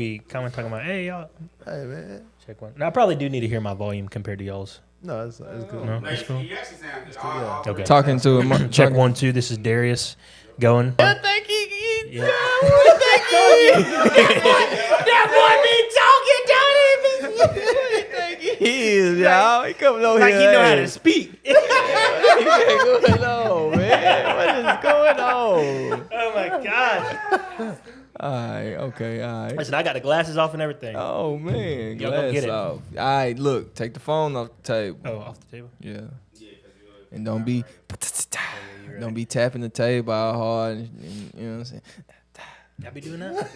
be comment talking about, hey, y'all. Hey, man. Check one. Now, I probably do need to hear my volume compared to y'all's. No, it's good. No, it's cool. You actually sound good. Okay. Talking to him. Check 1, 2. This is Darius going. I think he Yeah. that boy be talking, don't he? He is, y'all. He coming over Like here. he know how to speak. What's going on, man? What is going on? Oh, my God. All right, okay, all right. Listen, I got the glasses off and everything. Oh, man. Y'all go get Glass it. off. All right, look. Take the phone off the table. Oh, off the table? Yeah. And don't be tapping the table all hard. And, you know what I'm saying? I be doing that?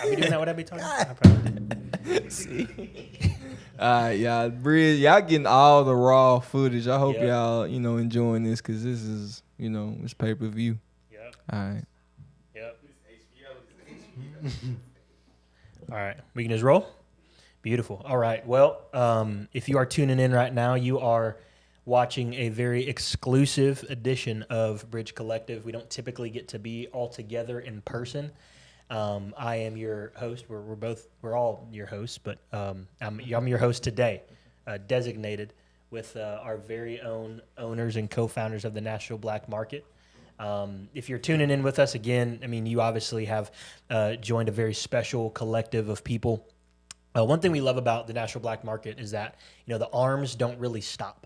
I be doing that? What I be talking about? I probably did. See? All right, y'all. Bridge, y'all getting all the raw footage. I hope y'all, enjoying this because this is, it's pay-per-view. Yep. All right. Yep. All right. We can just roll? Beautiful. All right. Well, if you are tuning in right now, you are watching a very exclusive edition of Bridge Collective. We don't typically get to be all together in person. I am your host. We're all your hosts, but I'm your host today, designated with our very own owners and co-founders of the Nashville Black Market. If you're tuning in with us again, I mean, you obviously have joined a very special collective of people. One thing we love about the Nashville Black Market is that, the arms don't really stop.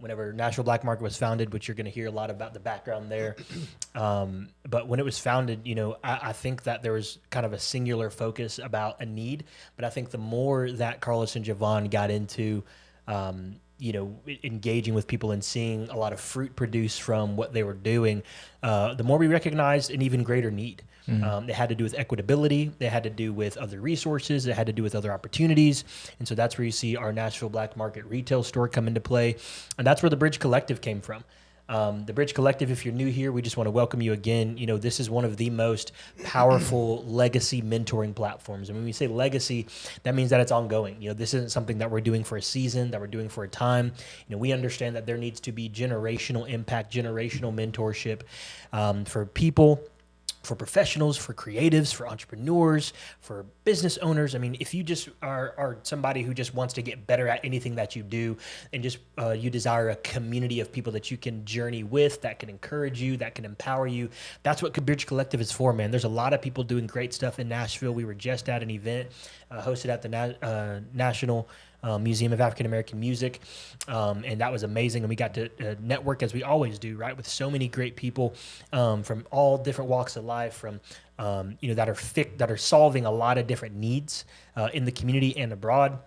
Whenever Nashville Black Market was founded, which you're going to hear a lot about the background there. But when it was founded, I think that there was kind of a singular focus about a need. But I think the more that Carlos and Javvon got into, engaging with people and seeing a lot of fruit produced from what they were doing, the more we recognized an even greater need. It had to do with equitability. They had to do with other resources. It had to do with other opportunities. And so that's where you see our Nashville Black Market retail store come into play. And that's where the Bridge Collective came from. The Bridge Collective, if you're new here, we just want to welcome you again. This is one of the most powerful legacy mentoring platforms. And when we say legacy, that means that it's ongoing. This isn't something that we're doing for a season, that we're doing for a time. We understand that there needs to be generational impact, generational mentorship for people, for professionals, for creatives, for entrepreneurs, for business owners. I mean, if you just are somebody who just wants to get better at anything that you do and just you desire a community of people that you can journey with, that can encourage you, that can empower you, that's what Bridge Collective is for, man. There's a lot of people doing great stuff in Nashville. We were just at an event hosted at the National Museum of African American Music, and that was amazing. And we got to network as we always do, right, with so many great people from all different walks of life, from that are solving a lot of different needs in the community and abroad.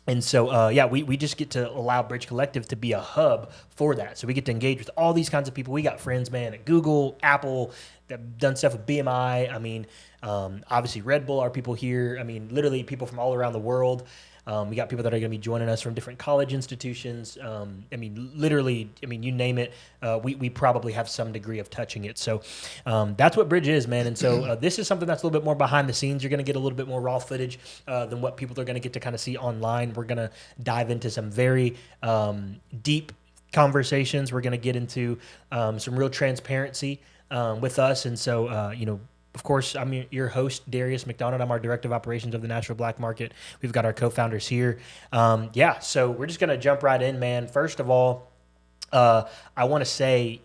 And so, we just get to allow Bridge Collective to be a hub for that. So we get to engage with all these kinds of people. We got friends, man, at Google, Apple, that have done stuff with BMI. I mean, obviously Red Bull, our people here. I mean, literally people from all around the world. We got people that are going to be joining us from different college institutions. Literally, you name it, we probably have some degree of touching it. So that's what Bridge is, man. And so this is something that's a little bit more behind the scenes. You're going to get a little bit more raw footage than what people are going to get to kind of see online. We're going to dive into some very deep conversations. We're going to get into some real transparency with us. And so, of course, I'm your host, Darius McDonald. I'm our Director of Operations of the Nashville Black Market. We've got our co-founders here. So we're just going to jump right in, man. First of all, I want to say,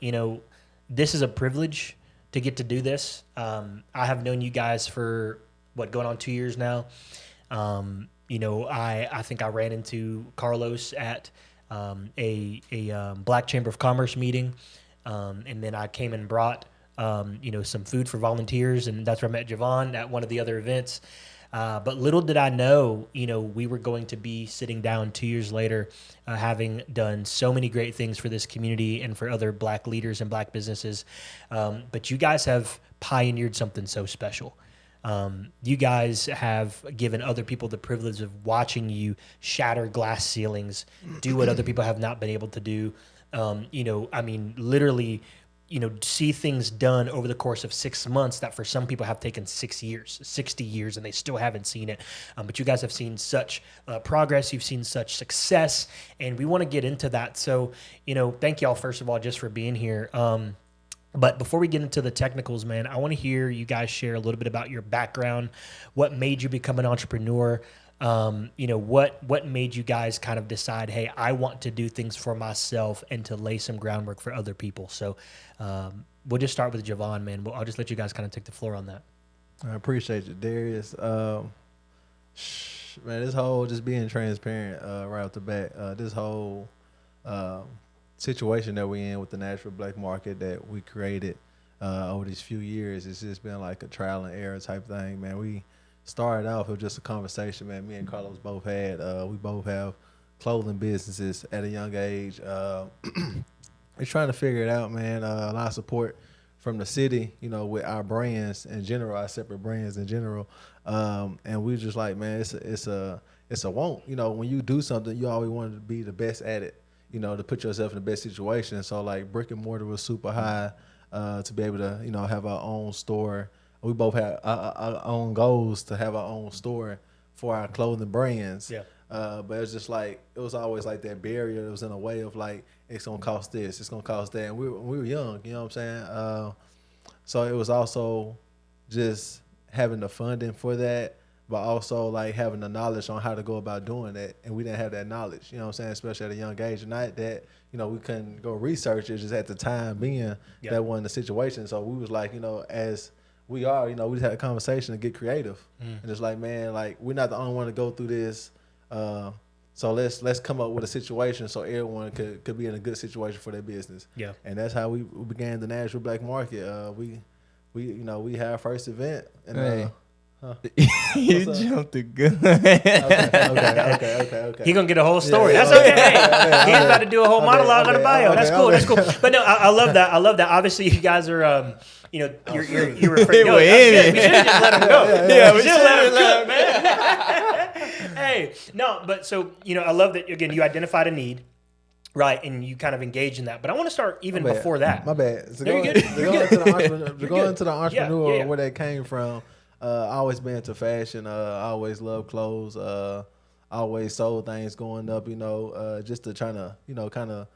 this is a privilege to get to do this. I have known you guys for, going on 2 years now. I think I ran into Carlos at a Black Chamber of Commerce meeting, and then I came and brought some food for volunteers, and that's where I met Javvon at one of the other events. But little did I know, we were going to be sitting down 2 years later, having done so many great things for this community and for other Black leaders and Black businesses. But you guys have pioneered something so special. You guys have given other people the privilege of watching you shatter glass ceilings, do what other people have not been able to do. Literally, see things done over the course of 6 months that for some people have taken 6 years, 60 years, and they still haven't seen it. But you guys have seen such progress. You've seen such success, and we want to get into that. So, thank y'all, first of all, just for being here. But before we get into the technicals, man, I want to hear you guys share a little bit about your background, what made you become an entrepreneur. What made you guys kind of decide, hey, I want to do things for myself and to lay some groundwork for other people. So we'll just start with Javvon, man. I'll just let you guys kind of take the floor on that. I appreciate you, Darius. Man, this whole just being transparent right off the bat, this whole situation that we're in with the Nashville Black Market that we created over these few years, it's just been like a trial and error type thing, man. We started off with just a conversation, man. Me and Carlos both had. We both have clothing businesses at a young age. We're trying to figure it out, man. A lot of support from the city, with our brands in general, our separate brands in general. And we just like, man, it's a want. When you do something, you always want to be the best at it, to put yourself in the best situation. So like brick and mortar was super high to be able to, have our own store. We both had our own goals to have our own store for our clothing brands. Yeah. But it was just like, it was always like that barrier that was in a way of like, it's going to cost this, it's going to cost that. And we were young, you know what I'm saying? So it was also just having the funding for that, but also like having the knowledge on how to go about doing that. And we didn't have that knowledge, you know what I'm saying? Especially at a young age. Not that, we couldn't go research it, just at the time being that wasn't the situation. So we was like, as we are, we just had a conversation to get creative. And it's like, man, like we're not the only one to go through this. So let's come up with a situation so everyone could be in a good situation for their business. Yeah. And that's how we began the Nashville Black Market. We had our first event and you jumped the gun. Okay. He gonna get a whole story. That's okay. He's about to do a whole monologue on the bio. That's cool. That's cool. But no, I love that. Obviously, you guys are, you're referring. No, we should have just let him go. Yeah, we should have let him man. Hey, no, but so I love that again. You identified a need. Right, and you kind of engage in that. But I want to start even before that. My bad. So go into the entrepreneur, where that came from, I always been into fashion. I always loved clothes. I always sold things growing up, just to try to, kind of.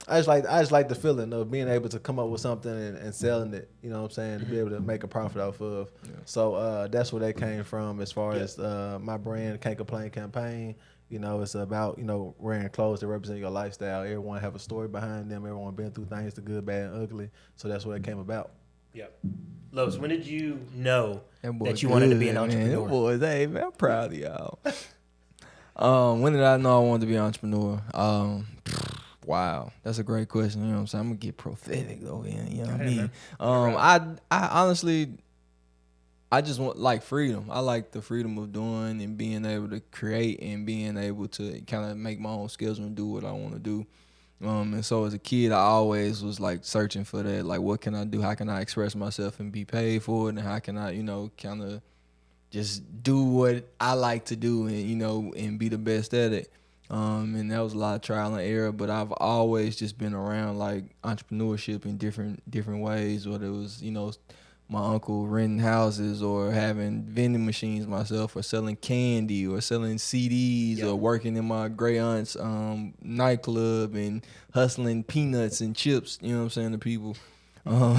I just like the feeling of being able to come up with something and selling it, you know what I'm saying, to be able to make a profit off of. Yeah. So that's where that came from as far as my brand, Can't Complain campaign. It's about, wearing clothes that represent your lifestyle. Everyone have a story behind them. Everyone been through things, the good, bad, and ugly. So that's where it came about. Yeah. Los, when did you know that you wanted to be an entrepreneur? Man, boys, hey, man, I'm proud of y'all. When did I know I wanted to be an entrepreneur? Wow, that's a great question. You know what I'm saying? I'm going to get prophetic, though. You know what I mean? I honestly... I just want like freedom. I like the freedom of doing and being able to create and being able to kind of make my own schedule and do what I want to do. And so as a kid, I always was like searching for that. Like, what can I do? How can I express myself and be paid for it? And how can I, kind of just do what I like to do and, and be the best at it. And that was a lot of trial and error, but I've always just been around like entrepreneurship in different ways, whether it was, my uncle renting houses or having vending machines myself or selling candy or selling CDs or working in my great aunt's nightclub and hustling peanuts and chips, you know what I'm saying, to people.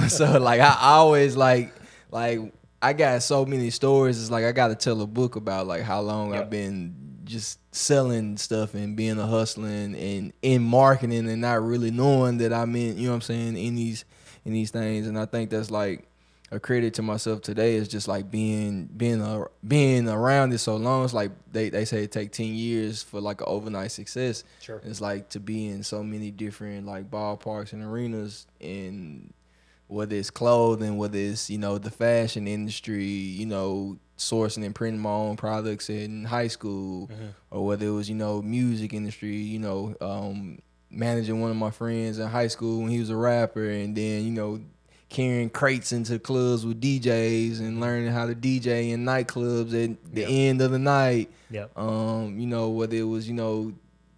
So like I always like I got so many stories. It's like I got to tell a book about like how long I've been just selling stuff and being a hustling and in marketing and not really knowing that I'm in, you know what I'm saying, in these things. And I think that's like a credit to myself today is just like being around it so long. It's like they say it take 10 years for like an overnight success. Sure. It's like to be in so many different like ballparks and arenas, and whether it's clothing, whether it's, the fashion industry, sourcing and printing my own products in high school, or whether it was, music industry, managing one of my friends in high school when he was a rapper, and then, carrying crates into clubs with DJs and learning how to DJ in nightclubs at the end of the night. Yep. Whether it was,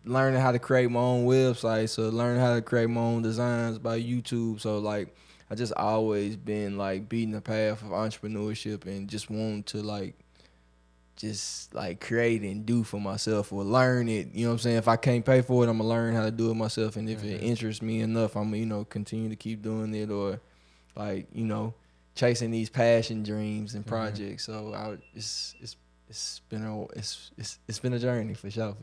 learning how to create my own websites or learning how to create my own designs by YouTube. So like I just always been like beating the path of entrepreneurship and just wanting to like just like create and do for myself or learn it. You know what I'm saying? If I can't pay for it, I'm gonna learn how to do it myself. And if it interests me enough, I'm gonna, continue to keep doing it, or like, you know, chasing these passion dreams and projects. So it's been a journey for sure.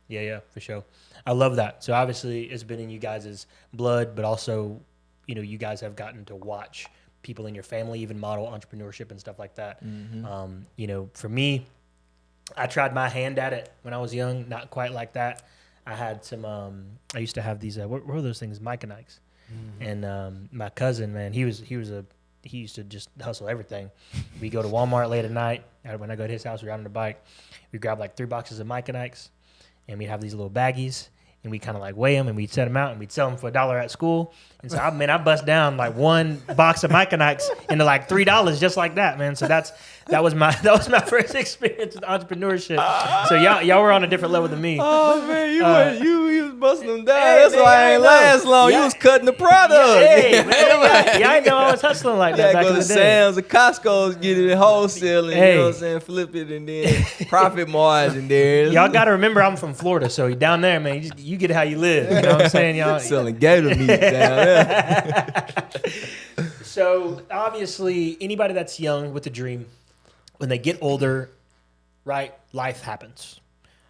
Yeah, for sure. I love that. So obviously it's been in you guys' blood, but also, you know, you guys have gotten to watch people in your family even model entrepreneurship and stuff like that. You know, for me, I tried my hand at it when I was young, not quite like that. I had some, I used to have these, what were those things? Mike and Ike's. And my cousin, man, he used to just hustle everything. We go to Walmart late at night. When I go to his house, we're out on the bike. We grab like 3 boxes of Mike and Ike's, and we'd have these little baggies, and we kind of like weigh them, and we'd set them out, and we'd sell them for $1 at school. And so, I bust down like 1 box of Mike and Ike's into like $3 just like that, man. So that was my first experience with entrepreneurship. So y'all were on a different level than me. Oh man, you was busting them down. That's why I ain't last long. You was cutting the product. I know I was hustling like that back go in to the day. Sam's or Costco's, get it wholesale, and you know what I'm saying, flip it, and then profit margin there. Y'all got to remember, I'm from Florida, so down there, man, you get how you live. You know what I'm saying, y'all? Selling gator meat down there. So obviously, anybody that's young with a dream, when they get older, right, life happens.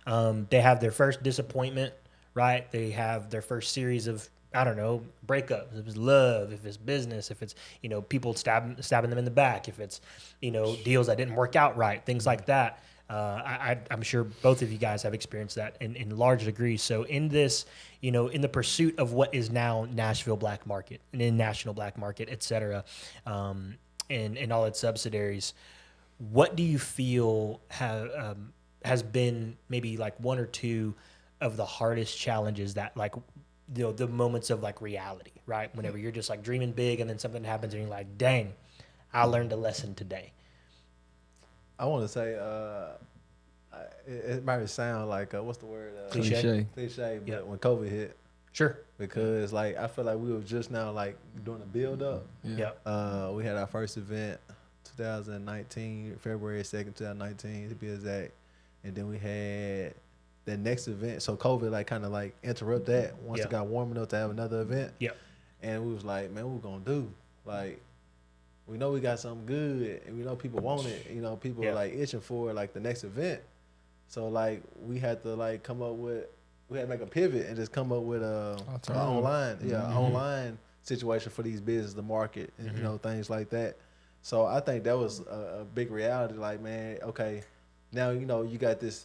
They have their first disappointment, right? They have their first series of, I don't know, breakups. If it's love, if it's business, if it's, you know, people stabbing them in the back, if it's, you know, deals that didn't work out right, things like that. I'm sure both of you guys have experienced that in large degrees. So in this, you know, in the pursuit of what is now Nashville Black Market and in National Black Market, et cetera, and all its subsidiaries, what do you feel has been maybe like 1 or 2 of the hardest challenges that, like, you know, the moments of like reality, right? Whenever you're just like dreaming big and then something happens and you're like, dang, I learned a lesson today. I want to say, it might sound like, what's the word? Cliche. But when COVID hit. Sure. Because, like, I feel like we were just now, like, doing a build-up. Yeah. We had our first event, 2019, February 2nd, 2019, to be exact. And then we had the next event. So COVID, like, kind of, like, interrupt that once it got warm enough to have another event. Yeah. And we was like, man, what we going to do? Like, we know we got something good, and we know people want it. You know, people are, like, itching for, like, the next event. So, like, we had to, like, we had to make a pivot and just come up with an online situation for these businesses, the market, and, you know, things like that. So I think that was a big reality. Like, man, okay, now, you know, you got this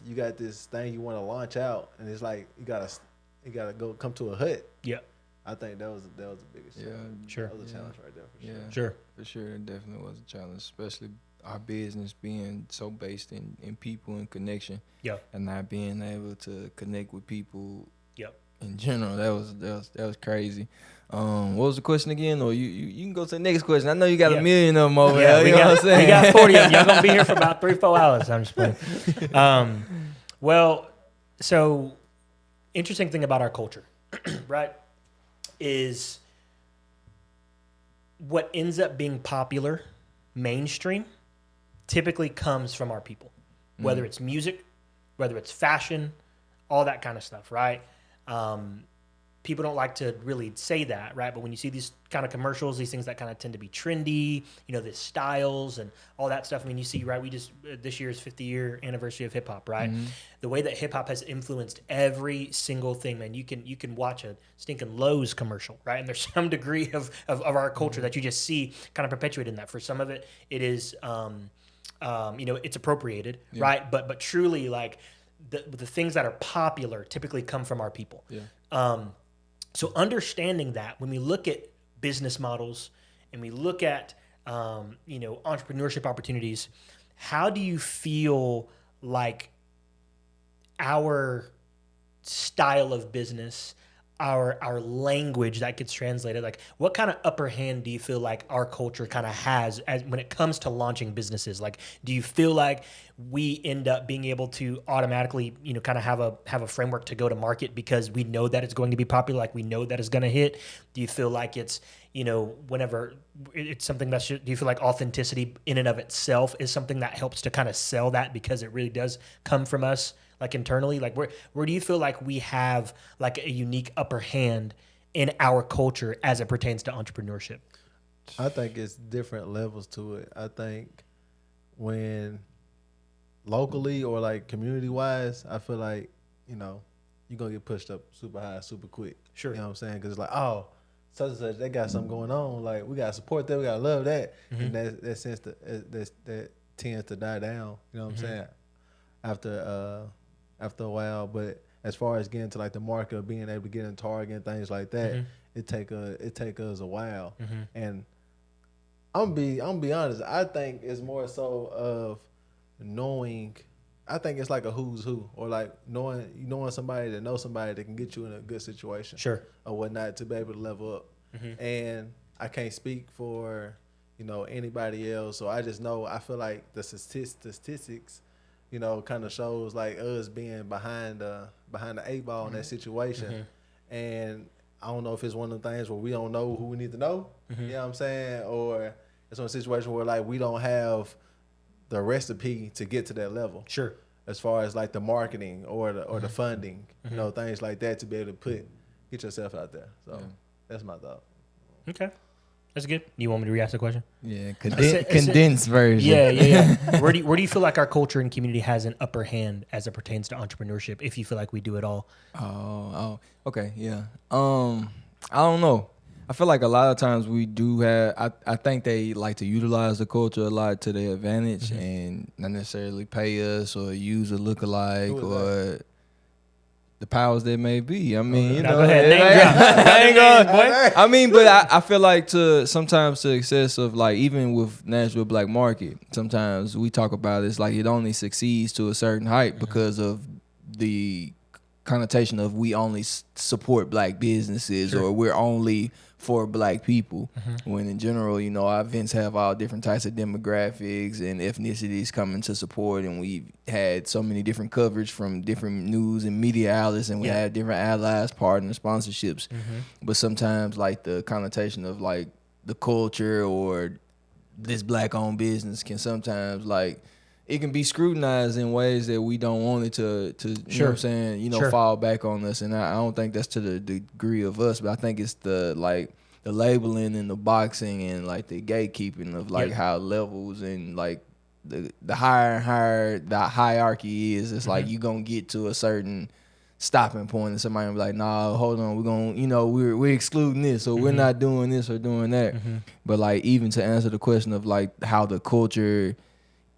thing you want to launch out, and it's like you gotta go come to a hut. Yeah. I think that was the biggest challenge. Sure. That was a challenge right there for sure. Sure. For sure, it definitely was a challenge, especially our business being so based in people and connection. Yeah. And not being able to connect with people. Yep. In general, that was crazy. What was the question again? Or you can go to the next question. I know you got a million of them over there. You know what I'm saying? We got 40 of them. Y'all gonna be here for about 3-4 hours. I'm just playing. Well, so interesting thing about our culture, right, is what ends up being popular, mainstream, typically comes from our people, whether it's music, whether it's fashion, all that kind of stuff, right? People don't like to really say that, right? But when you see these kind of commercials, these things that kind of tend to be trendy, you know, the styles and all that stuff. I mean, you see, right, we just, this year's 50-year anniversary of hip hop, right? The way that hip hop has influenced every single thing, man, you can watch a stinking Lowe's commercial, right? And there's some degree of our culture that you just see kind of perpetuated in that. For some of it, it is, you know, it's appropriated, right? But truly, like, the things that are popular typically come from our people. So understanding that, when we look at business models and we look at, you know, entrepreneurship opportunities, how do you feel like our style of business, our language that gets translated, like what kind of upper hand do you feel like our culture kind of has when it comes to launching businesses? Like, do you feel like we end up being able to automatically, you know, kind of have a framework to go to market because we know that it's going to be popular, like we know that it's going to hit? Do you feel like it's, you know, whenever it's something do you feel like authenticity in and of itself is something that helps to kind of sell that because it really does come from us? Like internally, like where do you feel like we have like a unique upper hand in our culture as it pertains to entrepreneurship? I think it's different levels to it. I think when locally or like community wise, I feel like, you're going to get pushed up super high, super quick. Sure. You know what I'm saying? Because it's like, oh, such and such, they got something going on. Like, we got to support that. We got to love that. And that sense that tends to die down. You know what I'm saying? After a while. But as far as getting to like the market of being able to get in Target and things like that, it take us a while. And I'm gonna be honest. I think it's more so of knowing. I think it's like a who's who, or like knowing somebody that knows somebody that can get you in a good situation, sure, or whatnot, to be able to level up. And I can't speak for anybody else, so I just know I feel like the statistics, kind of shows like us being behind the 8 ball in that situation, and I don't know if it's one of the things where we don't know who we need to know, you know what I'm saying, or it's one situation where like we don't have the recipe to get to that level. Sure. As far as like the marketing or the funding, things like that, to be able to get yourself out there. So that's my thought. Okay. That's good. You want me to re-ask the question? Yeah, condensed version. Yeah. Where do you feel like our culture and community has an upper hand as it pertains to entrepreneurship, if you feel like we do it all? Oh, okay, yeah. I don't know. I feel like a lot of times we do have. I think they like to utilize the culture a lot to their advantage, and not necessarily pay us or use a lookalike or the powers that may be. I mean, go ahead. I mean, but I feel like sometimes to excess of like, even with Nashville Black Market, sometimes we talk about it's like it only succeeds to a certain height because of the connotation of we only support black businesses, or we're only for black people, when in general, our events have all different types of demographics and ethnicities coming to support, and we've had so many different coverage from different news and media outlets, and we have different allies, partners, sponsorships. But sometimes like the connotation of like the culture or this black owned business can sometimes like it can be scrutinized in ways that we don't want it to you know what I'm saying, fall back on us. And I don't think that's to the degree of us, but I think it's the labeling and the boxing and like the gatekeeping of like how levels and like the higher and higher the hierarchy is. It's like you gonna get to a certain stopping point and somebody will be like, nah, hold on, we're gonna we're excluding this, or we're not doing this or doing that. But like, even to answer the question of like how the culture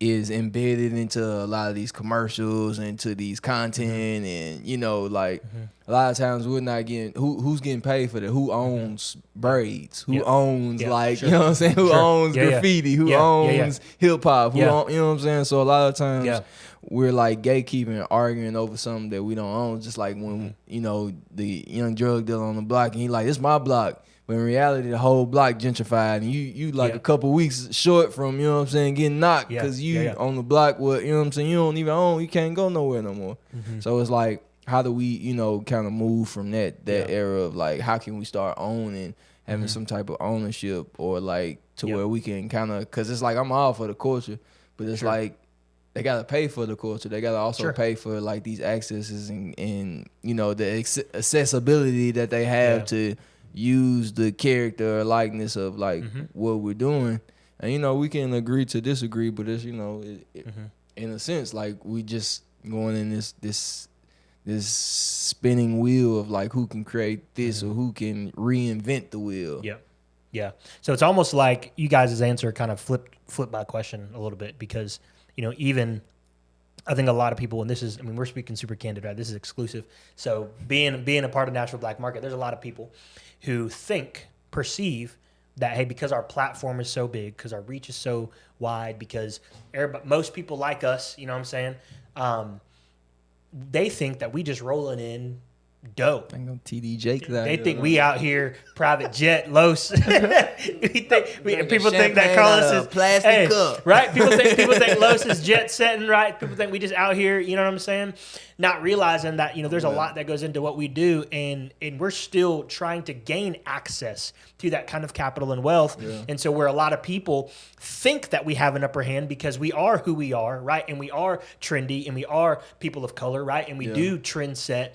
is embedded into a lot of these commercials, into these content, and like a lot of times we're not getting who's getting paid for that, who owns braids, who owns you know what I'm saying, who owns graffiti, who owns hip hop, you know what I'm saying. So a lot of times we're like gatekeeping and arguing over something that we don't own, just like when the young drug dealer on the block and he like, it's my block. But in reality, the whole block gentrified, and you like a couple weeks short from, getting knocked because you on the block with, you don't even own, you can't go nowhere no more. So it's like, how do we, kind of move from that era of like, how can we start owning, having some type of ownership, or like to where we can kind of, because it's like, I'm all for the culture, but it's like, they got to pay for the culture. They got to also pay for like these accesses and the accessibility that they have to use the character or likeness of like what we're doing. And we can agree to disagree, but it's in a sense like we just going in this spinning wheel of like who can create this or who can reinvent the wheel. So it's almost like you guys' answer kind of flipped my question a little bit, because even I think a lot of people, and this is, we're speaking super candid, right? This is exclusive. So being a part of Nashville Black Market, there's a lot of people who perceive that, hey, because our platform is so big, because our reach is so wide, because most people like us, you know what I'm saying? They think that we just rolling in dope. I'm gonna TD Jake that. They think we out here private jet Los. People think that Carlos is plastic cup, right? People think Los is jet setting, right? People think we just out here, you know what I'm saying? Not realizing that there's a lot that goes into what we do, and we're still trying to gain access to that kind of capital and wealth. And so where a lot of people think that we have an upper hand because we are who we are, right? And we are trendy, and we are people of color, right? And we do trend set.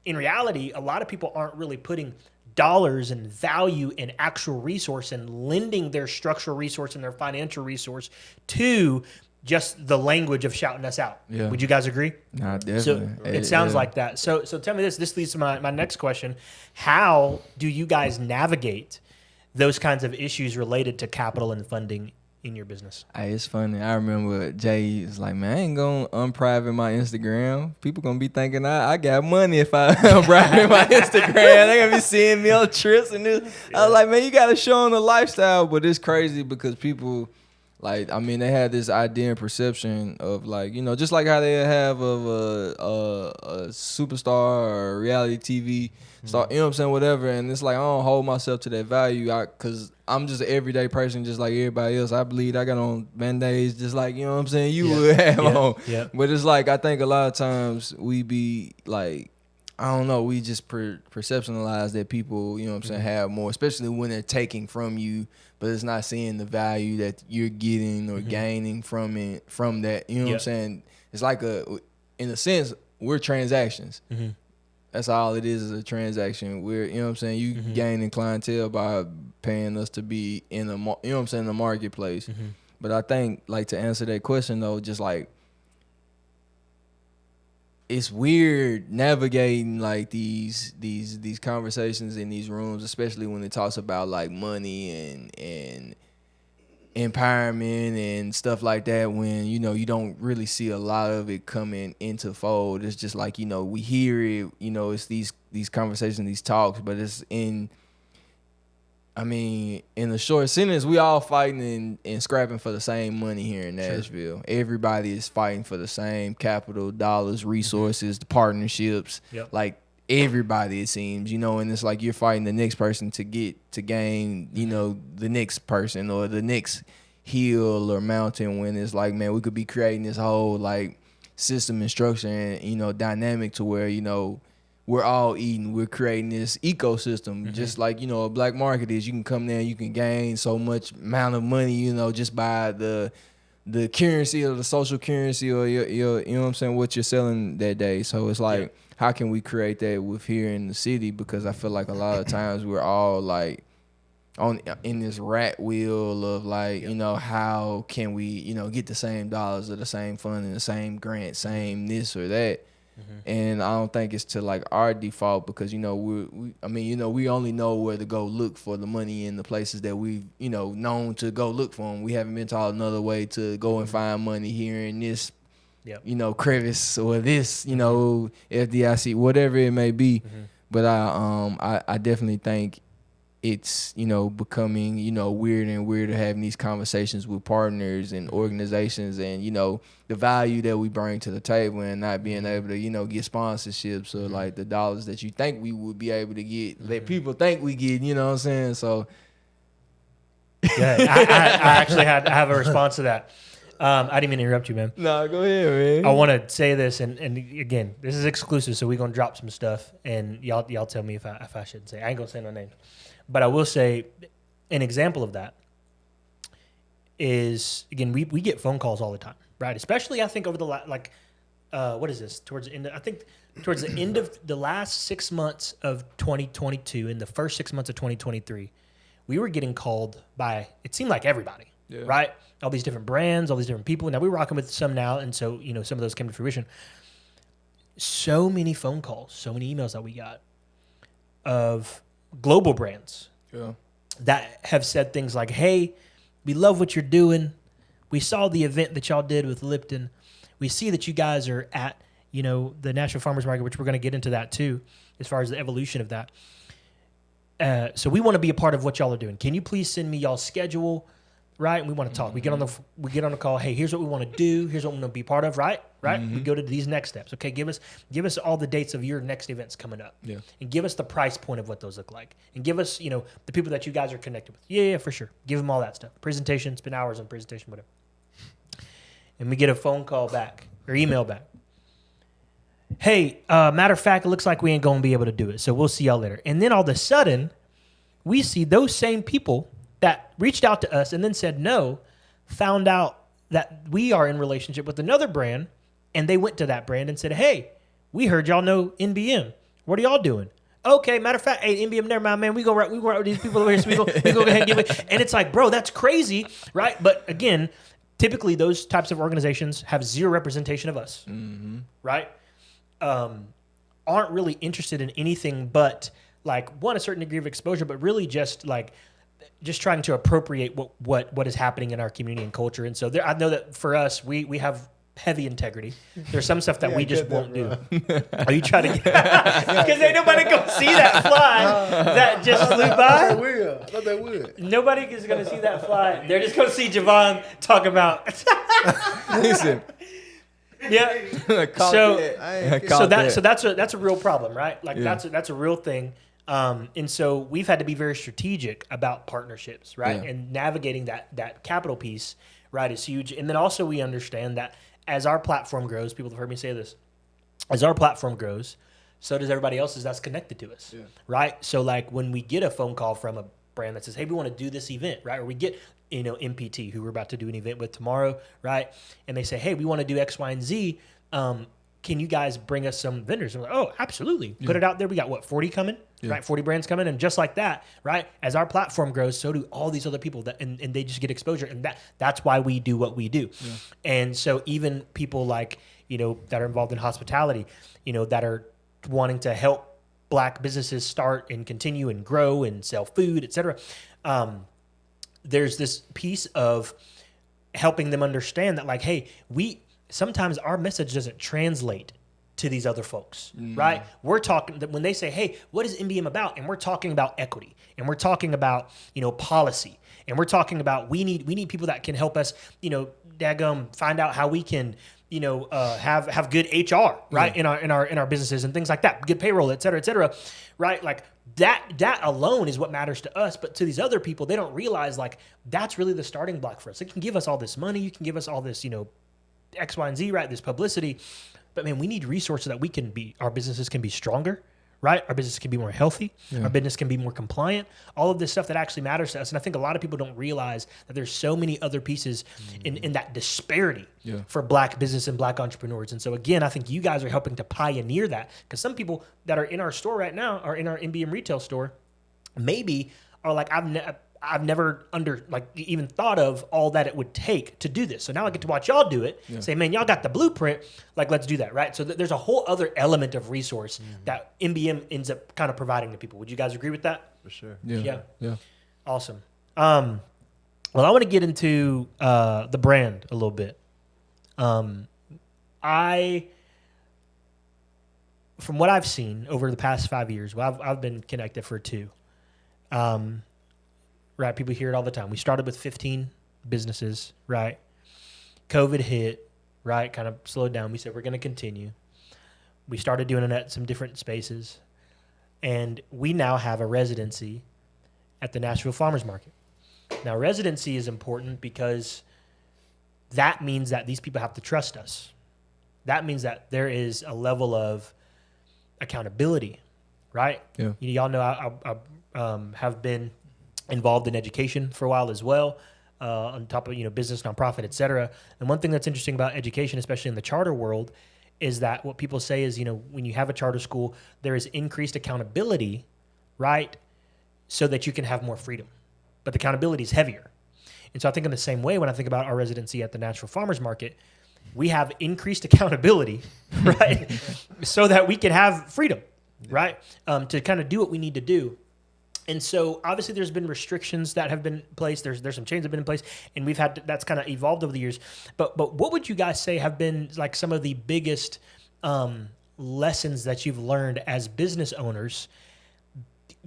In reality, a lot of people aren't really putting dollars and value and actual resource and lending their structural resource and their financial resource to just the language of shouting us out. Yeah. Would you guys agree? Nah, definitely. So it sounds like that. So tell me this. This leads to my next question. How do you guys navigate those kinds of issues related to capital and funding in your business? Hey, it's funny. I remember Jay was like, man, I ain't going to unprivate my Instagram. People going to be thinking I got money if I unprivate my Instagram. They going to be seeing me on trips and this. Yeah. I was like, man, you got to show them the lifestyle. But it's crazy because people, like, I mean, they had this idea and perception of, like, you know, just like how they have of a superstar or reality TV star, you know what I'm saying, whatever. And it's like, I don't hold myself to that value because I'm just an everyday person just like everybody else. I bleed. I got on Band-Aids just like, you know what I'm saying, you would have on. Yeah. But it's like, I think a lot of times we be like, I don't know, we just perceptionalize that people, you know what I'm saying, have more, especially when they're taking from you, but it's not seeing the value that you're getting or gaining from it, from that, you know what I'm saying? It's like in a sense, we're transactions. That's all it is a transaction. We're, you know what I'm saying, you gaining clientele by paying us to be in the, you know what I'm saying, the marketplace. But I think, like, to answer that question though, just like, it's weird navigating like these conversations in these rooms, especially when it talks about like money and empowerment and stuff like that, when, you know, you don't really see a lot of it coming into fold. It's just like, you know, we hear it, you know, it's these conversations, these talks, but it's in the short sentence, we all fighting and scrapping for the same money here in Nashville. Sure. Everybody is fighting for the same capital, dollars, resources, the partnerships. Like, everybody, it seems, you know, and it's like you're fighting the next person to gain, you know, the next person or the next hill or mountain, when it's like, man, we could be creating this whole like system and structure and, you know, dynamic to where, you know, we're all eating, we're creating this ecosystem, just like, you know, a black market is. You can come there and you can gain so much amount of money, you know, just by the currency or the social currency or your you know what I'm saying, what you're selling that day. So it's like, how can we create that with here in the city? Because I feel like a lot of times we're all like in this rat wheel of like, you know, how can we, you know, get the same dollars or the same fund and the same grant, same this or that. And I don't think it's to like our default, because, you know, we only know where to go look for the money in the places that we've, you know, known to go look for them. We haven't been taught another way to go and find money here in this, you know, crevice or this, you know, FDIC, whatever it may be. But I definitely think it's, you know, becoming, you know, weirder and weirder having these conversations with partners and organizations, and, you know, the value that we bring to the table and not being able to, you know, get sponsorships or like the dollars that you think we would be able to get, that people think we get, you know what I'm saying? So yeah, I have a response to that. I didn't mean to interrupt you, man. No, go ahead, man. I want to say this, and again, this is exclusive, so we're gonna drop some stuff, and y'all tell me if I shouldn't say. I ain't gonna say no names. But I will say an example of that is, again, we get phone calls all the time, right? Especially, I think, over the what is this? Towards the end of the last 6 months of 2022 and the first 6 months of 2023, we were getting called by, it seemed like everybody, right? All these different brands, all these different people. Now, we're rocking with some now, and so, you know, some of those came to fruition. So many phone calls, so many emails that we got of global brands that have said things like, hey, we love what you're doing. We saw the event that y'all did with Lipton. We see that you guys are at, you know, the Nashville Farmers Market, which we're going to get into that too, as far as the evolution of that. So we want to be a part of what y'all are doing. Can you please send me y'all's schedule? Right? And we want to talk. We get on the call. Hey, here's what we want to do. Here's what we want to be part of. Right? We go to these next steps. Okay, give us all the dates of your next events coming up. And give us the price point of what those look like. And give us, you know, the people that you guys are connected with. Yeah, for sure. Give them all that stuff. Presentation, spend hours on presentation, whatever. And we get a phone call back or email back. Hey, matter of fact, it looks like we ain't going to be able to do it. So we'll see y'all later. And then all of a sudden, we see those same people that reached out to us and then said no, found out that we are in relationship with another brand, and they went to that brand and said, hey, we heard y'all know NBM. What are y'all doing? Okay, matter of fact, hey, NBM, never mind, man. We go with these people over here, so we go go ahead and give it. And it's like, bro, that's crazy, right? But again, typically those types of organizations have zero representation of us, right? Aren't really interested in anything but like a certain degree of exposure, but really just trying to appropriate what is happening in our community and culture. And so I know that for us, we have heavy integrity. There's some stuff that we just won't do. Are you trying to get... Because ain't nobody going to see that fly that just flew by. I thought they would. Nobody is going to see that fly. They're just going to see Javvon talk about... Listen. Yeah. So that's a real problem, right? Like that's a real thing. And so we've had to be very strategic about partnerships, right? Yeah. And navigating that capital piece, right, is huge. And then also we understand that as our platform grows, people have heard me say this, as our platform grows, so does everybody else's that's connected to us, right? So like when we get a phone call from a brand that says, hey, we want to do this event, right? Or we get, MPT, who we're about to do an event with tomorrow, right? And they say, hey, we want to do X, Y, and Z. Can you guys bring us some vendors? And we're like, oh, absolutely. Put it out there. We got 40 coming, right? 40 brands coming. And just like that, right? As our platform grows, so do all these other people and they just get exposure. And that's why we do what we do. Yeah. And so even people like, that are involved in hospitality, that are wanting to help Black businesses start and continue and grow and sell food, et cetera. There's this piece of helping them understand that like, hey, sometimes our message doesn't translate to these other folks, right? We're talking when they say, hey, what is NBM about? And we're talking about equity and we're talking about, policy and we're talking about, we need people that can help us, find out how we can, have good HR, right? In our businesses and things like that, good payroll, et cetera, right? Like that alone is what matters to us. But to these other people, they don't realize like that's really the starting block for us. It can give us all this money. You can give us all this, X, Y, and Z, right? This publicity. But man, we need resources that our businesses can be stronger, right? Our business can be more healthy. Our business can be more compliant. All of this stuff that actually matters to us. And I think a lot of people don't realize that there's so many other pieces in that disparity for Black business and Black entrepreneurs. And so again, I think you guys are helping to pioneer that because some people that are in our store right now or in our NBM retail store maybe are like, I've never even thought of all that it would take to do this. So now I get to watch y'all do it. Say, man, y'all got the blueprint. Like, let's do that, right? So there's a whole other element of resource that NBM ends up kind of providing to people. Would you guys agree with that? For sure. Yeah. Awesome. Well, I want to get into the brand a little bit. From what I've seen over the past 5 years, well, I've been connected for 2. Right, people hear it all the time. We started with 15 businesses, right? COVID hit, right? Kind of slowed down. We said we're going to continue. We started doing it at some different spaces, and we now have a residency at the Nashville Farmers Market. Now, residency is important because that means that these people have to trust us. That means that there is a level of accountability, right? Yeah. Y'all know I have been involved in education for a while as well, on top of, business, nonprofit, et cetera. And one thing that's interesting about education, especially in the charter world, is that what people say is, when you have a charter school, there is increased accountability, right? So that you can have more freedom. But the accountability is heavier. And so I think in the same way, when I think about our residency at the Nashville Farmers Market, we have increased accountability, right? So that we can have freedom, right? To kind of do what we need to do. And so obviously there's been restrictions that have been placed. There's some chains that have been in place, and we've had that's kind of evolved over the years. But what would you guys say have been like some of the biggest lessons that you've learned as business owners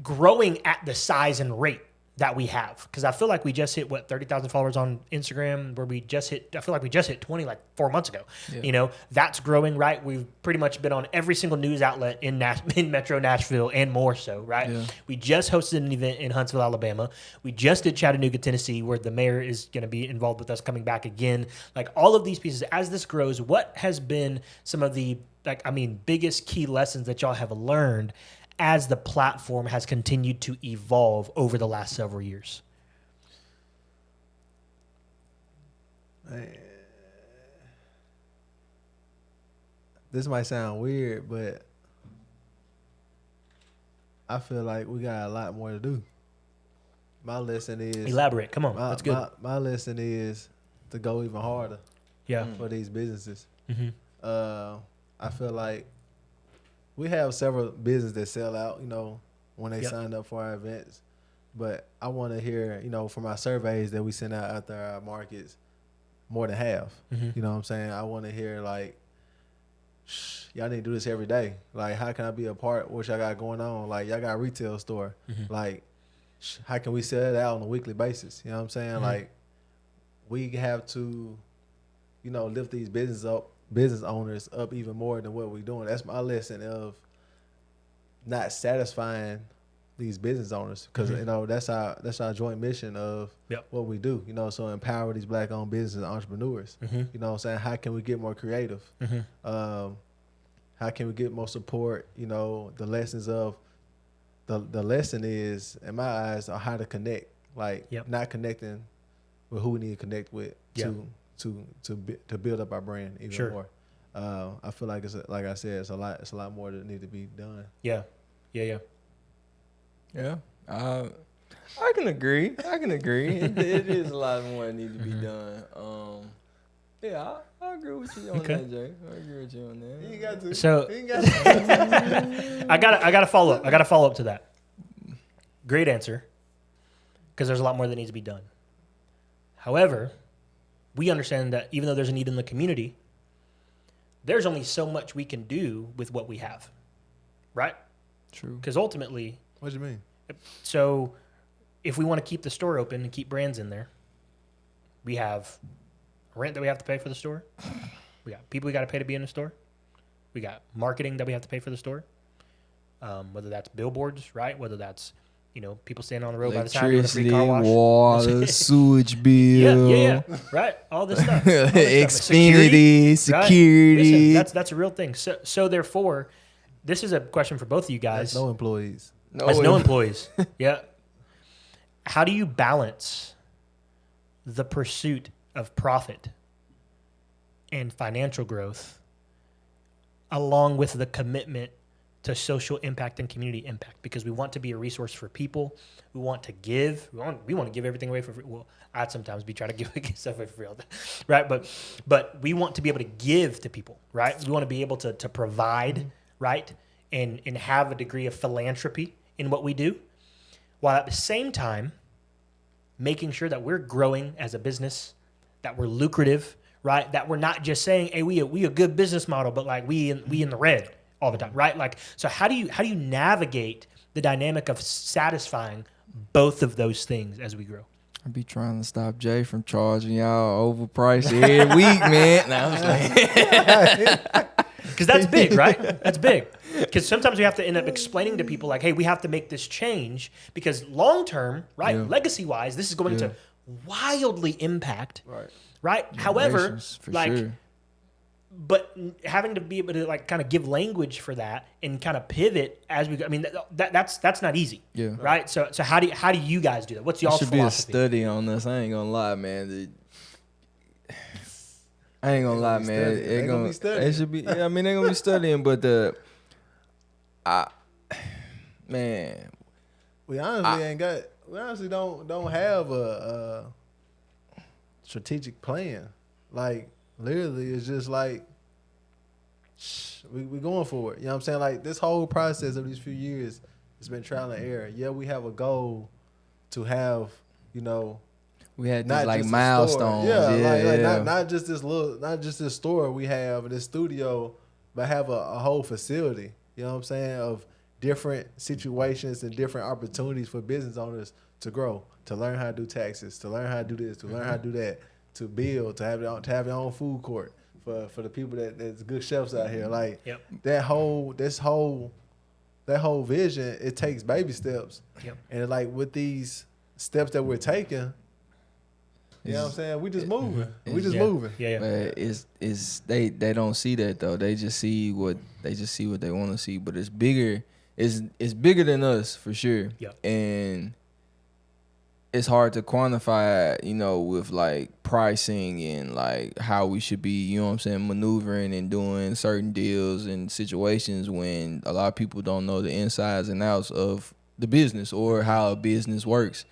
growing at the size and rate that we have? Because I feel like we just hit 30,000 followers on Instagram, where I feel like we just hit 20 like 4 months ago. Yeah. That's growing, right? We've pretty much been on every single news outlet in Metro Nashville and more so, right? Yeah. We just hosted an event in Huntsville, Alabama. We just did Chattanooga, Tennessee, where the mayor is going to be involved with us coming back again. Like all of these pieces, as this grows, what has been some of the biggest key lessons that y'all have learned as the platform has continued to evolve over the last several years? This might sound weird, but I feel like we got a lot more to do. My lesson is Elaborate. Come on. That's good. My lesson is to go even harder. Yeah. For these businesses. Mm-hmm. I feel like we have several businesses that sell out, when they Yep. sign up for our events. But I want to hear, from our surveys that we send out after our markets, more than half. Mm-hmm. You know what I'm saying? I want to hear like, y'all need to do this every day. Like, how can I be a part of what y'all got going on? Like, y'all got a retail store. Mm-hmm. Like, how can we sell it out on a weekly basis? You know what I'm saying? Mm-hmm. Like, we have to, lift these business owners up even more than what we're doing. That's my lesson of not satisfying these business owners, because Mm-hmm. that's our joint mission of Yep. what we do. So empower these Black-owned business entrepreneurs. Mm-hmm. You know what I'm saying? How can we get more creative? Mm-hmm. How can we get more support? The lessons of the lesson is, in my eyes, are how to connect. Like, Yep. not connecting with who we need to connect with Yeah. to build up our brand even Sure. more. I feel like like I said, it's a lot more that need to be done. Yeah. Yeah. Yeah, I can agree. It is a lot more that need to be done. Yeah, I agree with you on Okay. that, Jay. I agree with you on that. You ain't got to. So- you ain't got to. I gotta follow up. I gotta follow up to that. Great answer. Because there's a lot more that needs to be done. However, we understand that even though there's a need in the community, there's only so much we can do with what we have, right? True. Mm. Because ultimately, What you mean? so if we want to keep the store open and keep brands in there, we have rent that we have to pay for the store. We got people we got to pay to be in the store. We got marketing that we have to pay for the store. Whether that's billboards, right? Whether that's, people standing on the road by the time doing a free Electricity, car wash. water, sewage bill. Yeah. Right. All this stuff. All this stuff. Xfinity, security. Listen, that's a real thing. So therefore, this is a question for both of you guys. That's no employees. As no employees. Yeah. How do you balance the pursuit of profit and financial growth along with the commitment to social impact and community impact? Because we want to be a resource for people. We want to give. We want to give everything away for free. Well, I'd sometimes be trying to give stuff away for free all day, right? But we want to be able to give to people, right? We want to be able to provide, right? And have a degree of philanthropy in what we do, while at the same time making sure that we're growing as a business, that we're lucrative, right? That we're not just saying, "Hey, we a good business model," but like we in the red all the time, right? Like, so how do you navigate the dynamic of satisfying both of those things as we grow? I be trying to stop Jay from charging y'all overpriced every week, man. Nah, I'm just like, Because that's big, right? That's big. Because sometimes we have to end up explaining to people like, hey, we have to make this change because long term, right, Yeah. legacy-wise, this is going to wildly impact, right? However, generations, for like, sure. but having to be able to like kind of give language for that and kind of pivot as we go. I mean, that's not easy, Yeah. right? So how do you guys do that? What's There y'all's should be a philosophy? study on this. I ain't gonna lie, man. I ain't gonna lie, man. They gonna be studying. It should be. Yeah, I mean, they gonna be studying, but man, We honestly don't have a strategic plan. Like, literally, it's just like we going for it. You know what I'm saying? Like, this whole process of these few years, it's been trial and error. Yeah, we have a goal to have, we had not these like just a milestones. store. Yeah, Like not just this store we have, this studio, but have a whole facility. You know what I'm saying? Of different situations and different opportunities for business owners to grow, to learn how to do taxes, to learn how to do this, to learn how to do that, to build, to have your own food court for the people that's good chefs out here. Like, Yep. that whole vision, it takes baby steps. Yep. And like with these steps that we're taking, you know what I'm saying? We just moving. We just Yeah. moving. Yeah. But it's they don't see that though. They just see what they want to see. But it's bigger. It's bigger than us for sure. Yeah. And it's hard to quantify, with like pricing and like how we should be, maneuvering and doing certain deals and situations when a lot of people don't know the insides and outs of the business or how a business works.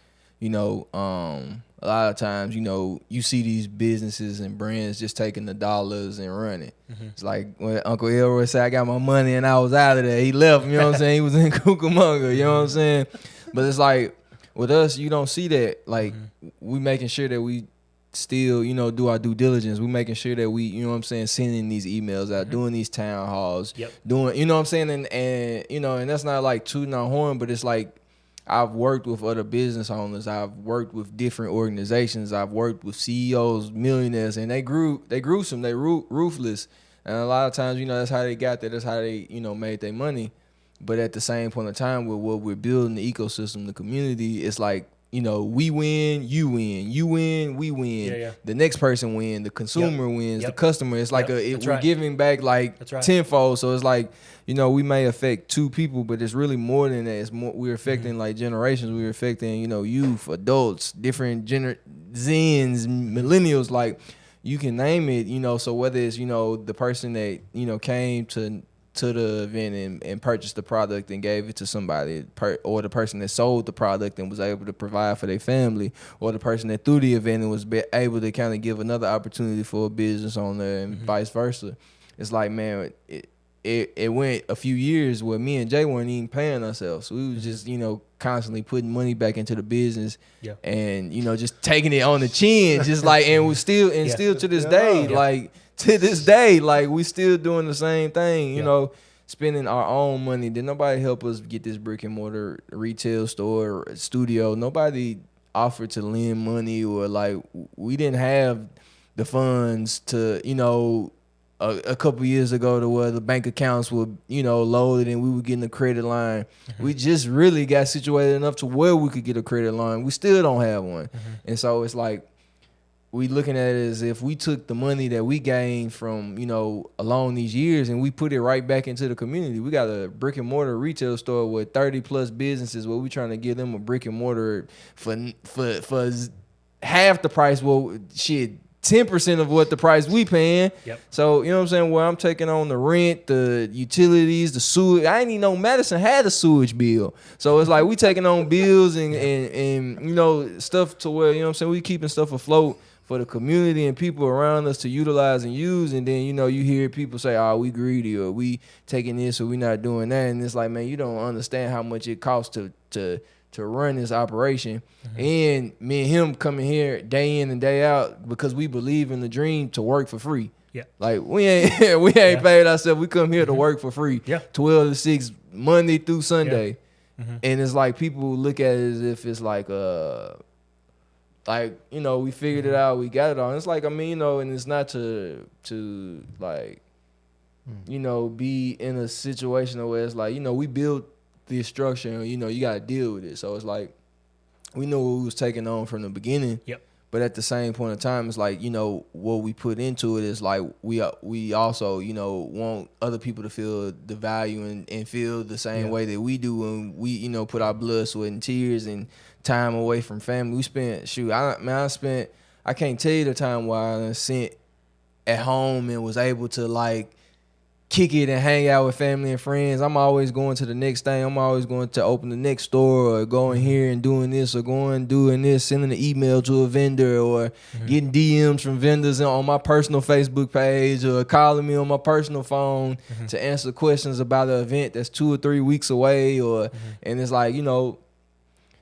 A lot of times, you see these businesses and brands just taking the dollars and running. Mm-hmm. It's like when Uncle Elroy said, I got my money and I was out of there. He left, you know what I'm saying? He was in Cucamonga, you know what I'm saying? But it's like, with us, you don't see that. Like, we making sure that we still, do our due diligence. We making sure that we, sending these emails out, doing these town halls, doing, you know what I'm saying? And and that's not like tooting our horn, but it's like, I've worked with other business owners. I've worked with different organizations. I've worked with CEOs, millionaires, and they gruesome. They ruthless. And a lot of times, that's how they got there. That's how they, made their money. But at the same point in time, with what we're building, the ecosystem, the community, it's like, we win, you win, you win, we win. Yeah. The next person win, the consumer wins, the customer. It's like we're giving back like tenfold. So it's like, we may affect two people, but it's really more than that. It's more, we're affecting like generations. We're affecting, youth, adults, different Zens, millennials, like you can name it, so whether it's, the person that, came to the event and purchased the product and gave it to somebody, or the person that sold the product and was able to provide for their family, or the person that threw the event and was able to kind of give another opportunity for a business owner and vice versa. It's like, man, it went a few years where me and Jay weren't even paying ourselves. So we was just, constantly putting money back into the business and, just taking it on the chin, just like, and we still, and still to this day, like, to this day, like, we still doing the same thing, spending our own money. Did nobody help us get this brick and mortar retail store or studio? Nobody offered to lend money, or like, we didn't have the funds to, a couple years ago to where the bank accounts were, loaded and we were getting a credit line. Mm-hmm. We just really got situated enough to where we could get a credit line. We still don't have one. Mm-hmm. And so it's like, we looking at it as if we took the money that we gained from, along these years and we put it right back into the community. We got a brick and mortar retail store with 30 plus businesses where we trying to give them a brick and mortar for half the price. Well, shit, 10% of what the price we paying. Yep. So, you know what I'm saying? Where I'm taking on the rent, the utilities, the sewage. I ain't even know Madison had a sewage bill. So it's like we taking on bills and stuff to where, we keeping stuff afloat for the community and people around us to utilize and use. And then, you hear people say, oh, we greedy, or we taking this, or we not doing that. And it's like, man, you don't understand how much it costs to run this operation. Mm-hmm. And me and him coming here day in and day out because we believe in the dream to work for free. Yeah. Like, we ain't paid ourselves. We come here to work for free. Yeah. 12 to 6, Monday through Sunday. Yeah. Mm-hmm. And it's like people look at it as if it's like we figured it out, we got it all. And it's like, and it's not to like, be in a situation where it's like, we built this structure and, you got to deal with it. So it's like, we know what we was taking on from the beginning. Yep. But at the same point in time, it's like, what we put into it is like, we also, want other people to feel the value and feel the same way that we do when we, put our blood, sweat, and tears and time away from family. We spent, I can't tell you the time where I sent at home and was able to like kick it and hang out with family and friends. I'm always going to the next thing. I'm always going to open the next store or going here and doing this or going doing this, sending an email to a vendor or getting DMs from vendors on my personal Facebook page or calling me on my personal phone to answer questions about an event that's 2 or 3 weeks away or and it's like,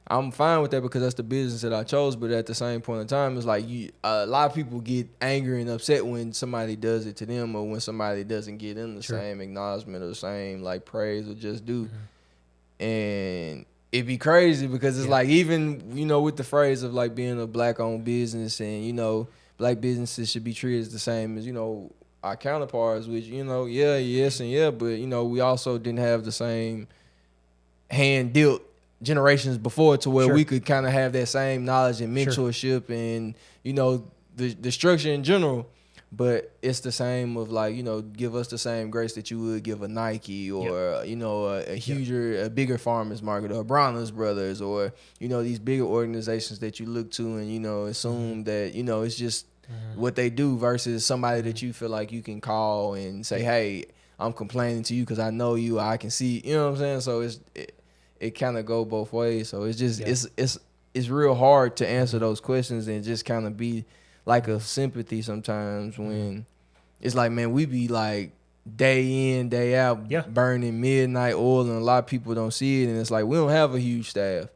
I'm fine with that because that's the business that I chose. But at the same point in time, it's like a lot of people get angry and upset when somebody does it to them or when somebody doesn't get them the same acknowledgement or the same like praise or just do. And it'd be crazy because it's like even, with the phrase of like being a black-owned business and, black businesses should be treated the same as, our counterparts, which, but, we also didn't have the same hand dealt generations before to where we could kind of have that same knowledge and mentorship and the structure in general But it's the same of like, give us the same grace that you would give a Nike or, a bigger farmers market or Bronner's Brothers or, these bigger organizations that you look to and, assume that, it's just what they do versus somebody that you feel like you can call and say, hey, I'm complaining to you because I know you, I can see, you know what I'm saying? So it kind of go both ways. So it's just, it's real hard to answer those questions and just kind of be like a sympathy sometimes when it's like, man, we be like day in, day out burning midnight oil and a lot of people don't see it. And it's like, we don't have a huge staff.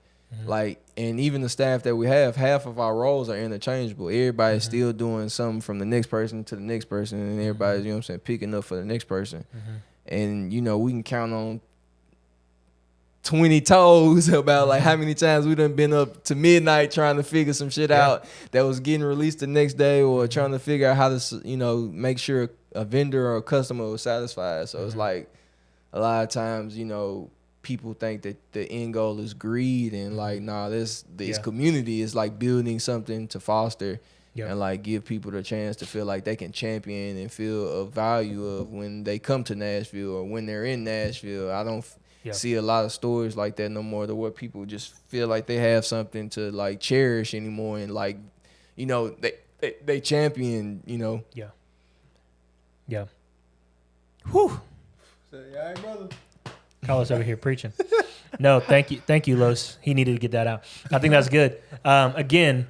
Like, and even the staff that we have, half of our roles are interchangeable. Everybody's still doing something from the next person to the next person and everybody's, picking up for the next person. And, we can count on 20 toes about like how many times we done been up to midnight trying to figure some shit out that was getting released the next day or trying to figure out how to, make sure a vendor or a customer was satisfied. So it's like a lot of times, people think that the end goal is greed and like, nah, this community is like building something to foster and like give people the chance to feel like they can champion and feel a value of when they come to Nashville or when they're in Nashville. I don't see a lot of stories like that no more, to where people just feel like they have something to like cherish anymore and like, they champion, Yeah. Whew. Say, all right, brother. Carlos over here preaching. No, thank you, Los. He needed to get that out. I think that's good. Again,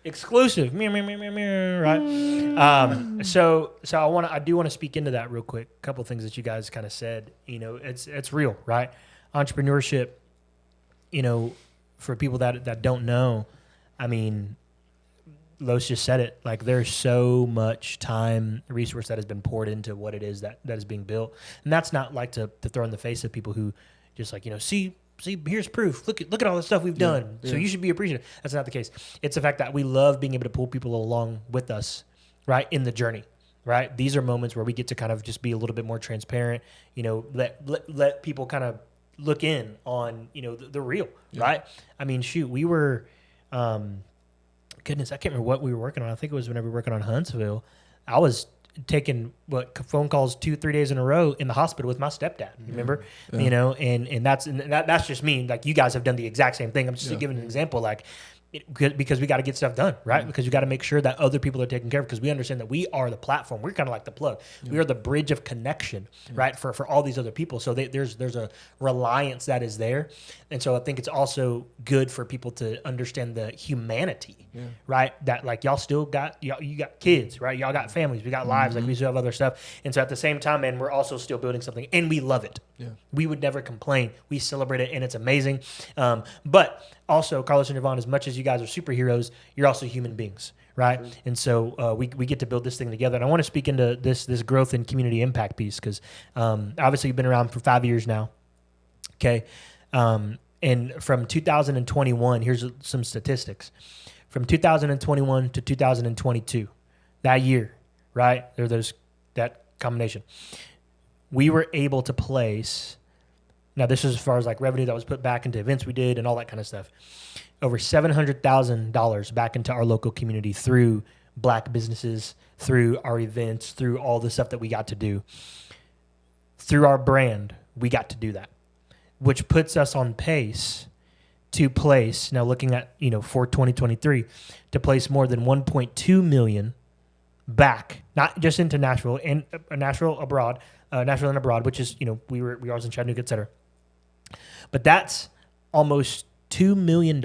exclusive, right? So I do want to speak into that real quick. A couple of things that you guys kind of said. It's real, right? Entrepreneurship. For people that don't know, I mean, Los just said it. Like, there's so much time, resource that has been poured into what it is that is being built, and that's not like to throw in the face of people who just like, see, here's proof. Look at all the stuff we've done. So you should be appreciative. That's not the case. It's the fact that we love being able to pull people along with us, right, in the journey. Right. These are moments where we get to kind of just be a little bit more transparent. Let people kind of look in on the real. Right. I mean, shoot, we were. Goodness, I can't remember what we were working on. I think it was whenever we were working on Huntsville. I was taking phone calls 2-3 days in a row in the hospital with my stepdad. Remember, and that's just me. Like, you guys have done the exact same thing. I'm just giving an example. Like, because we got to get stuff done, right? Because we got to make sure that other people are taken care of, because we understand that we are the platform. We're kind of like the plug. We are the bridge of connection, right, for all these other people. So there's a reliance that is there. And so I think it's also good for people to understand the humanity, right? That like, y'all still got, you got kids, right? Y'all got families. We got lives. Like, we still have other stuff. And so at the same time, man, we're also still building something, and we love it. Yeah. We would never complain. We celebrate it, and it's amazing. But also, Carlos and Javvon, as much as you guys are superheroes, you're also human beings, right? True. And so we get to build this thing together. And I want to speak into this growth and community impact piece, because obviously you've been around for 5 years now, okay? And from 2021, here's some statistics. From 2021 to 2022, that year, right? There's that combination. We were able to place, now this is as far as like revenue that was put back into events we did and all that kind of stuff, over $700,000 back into our local community through Black businesses, through our events, through all the stuff that we got to do. Through our brand, we got to do that, which puts us on pace to place, now looking at, for 2023, to place more than 1.2 million back, not just into Nashville and Nashville and abroad, which is, we were in Chattanooga, et cetera. But that's almost $2 million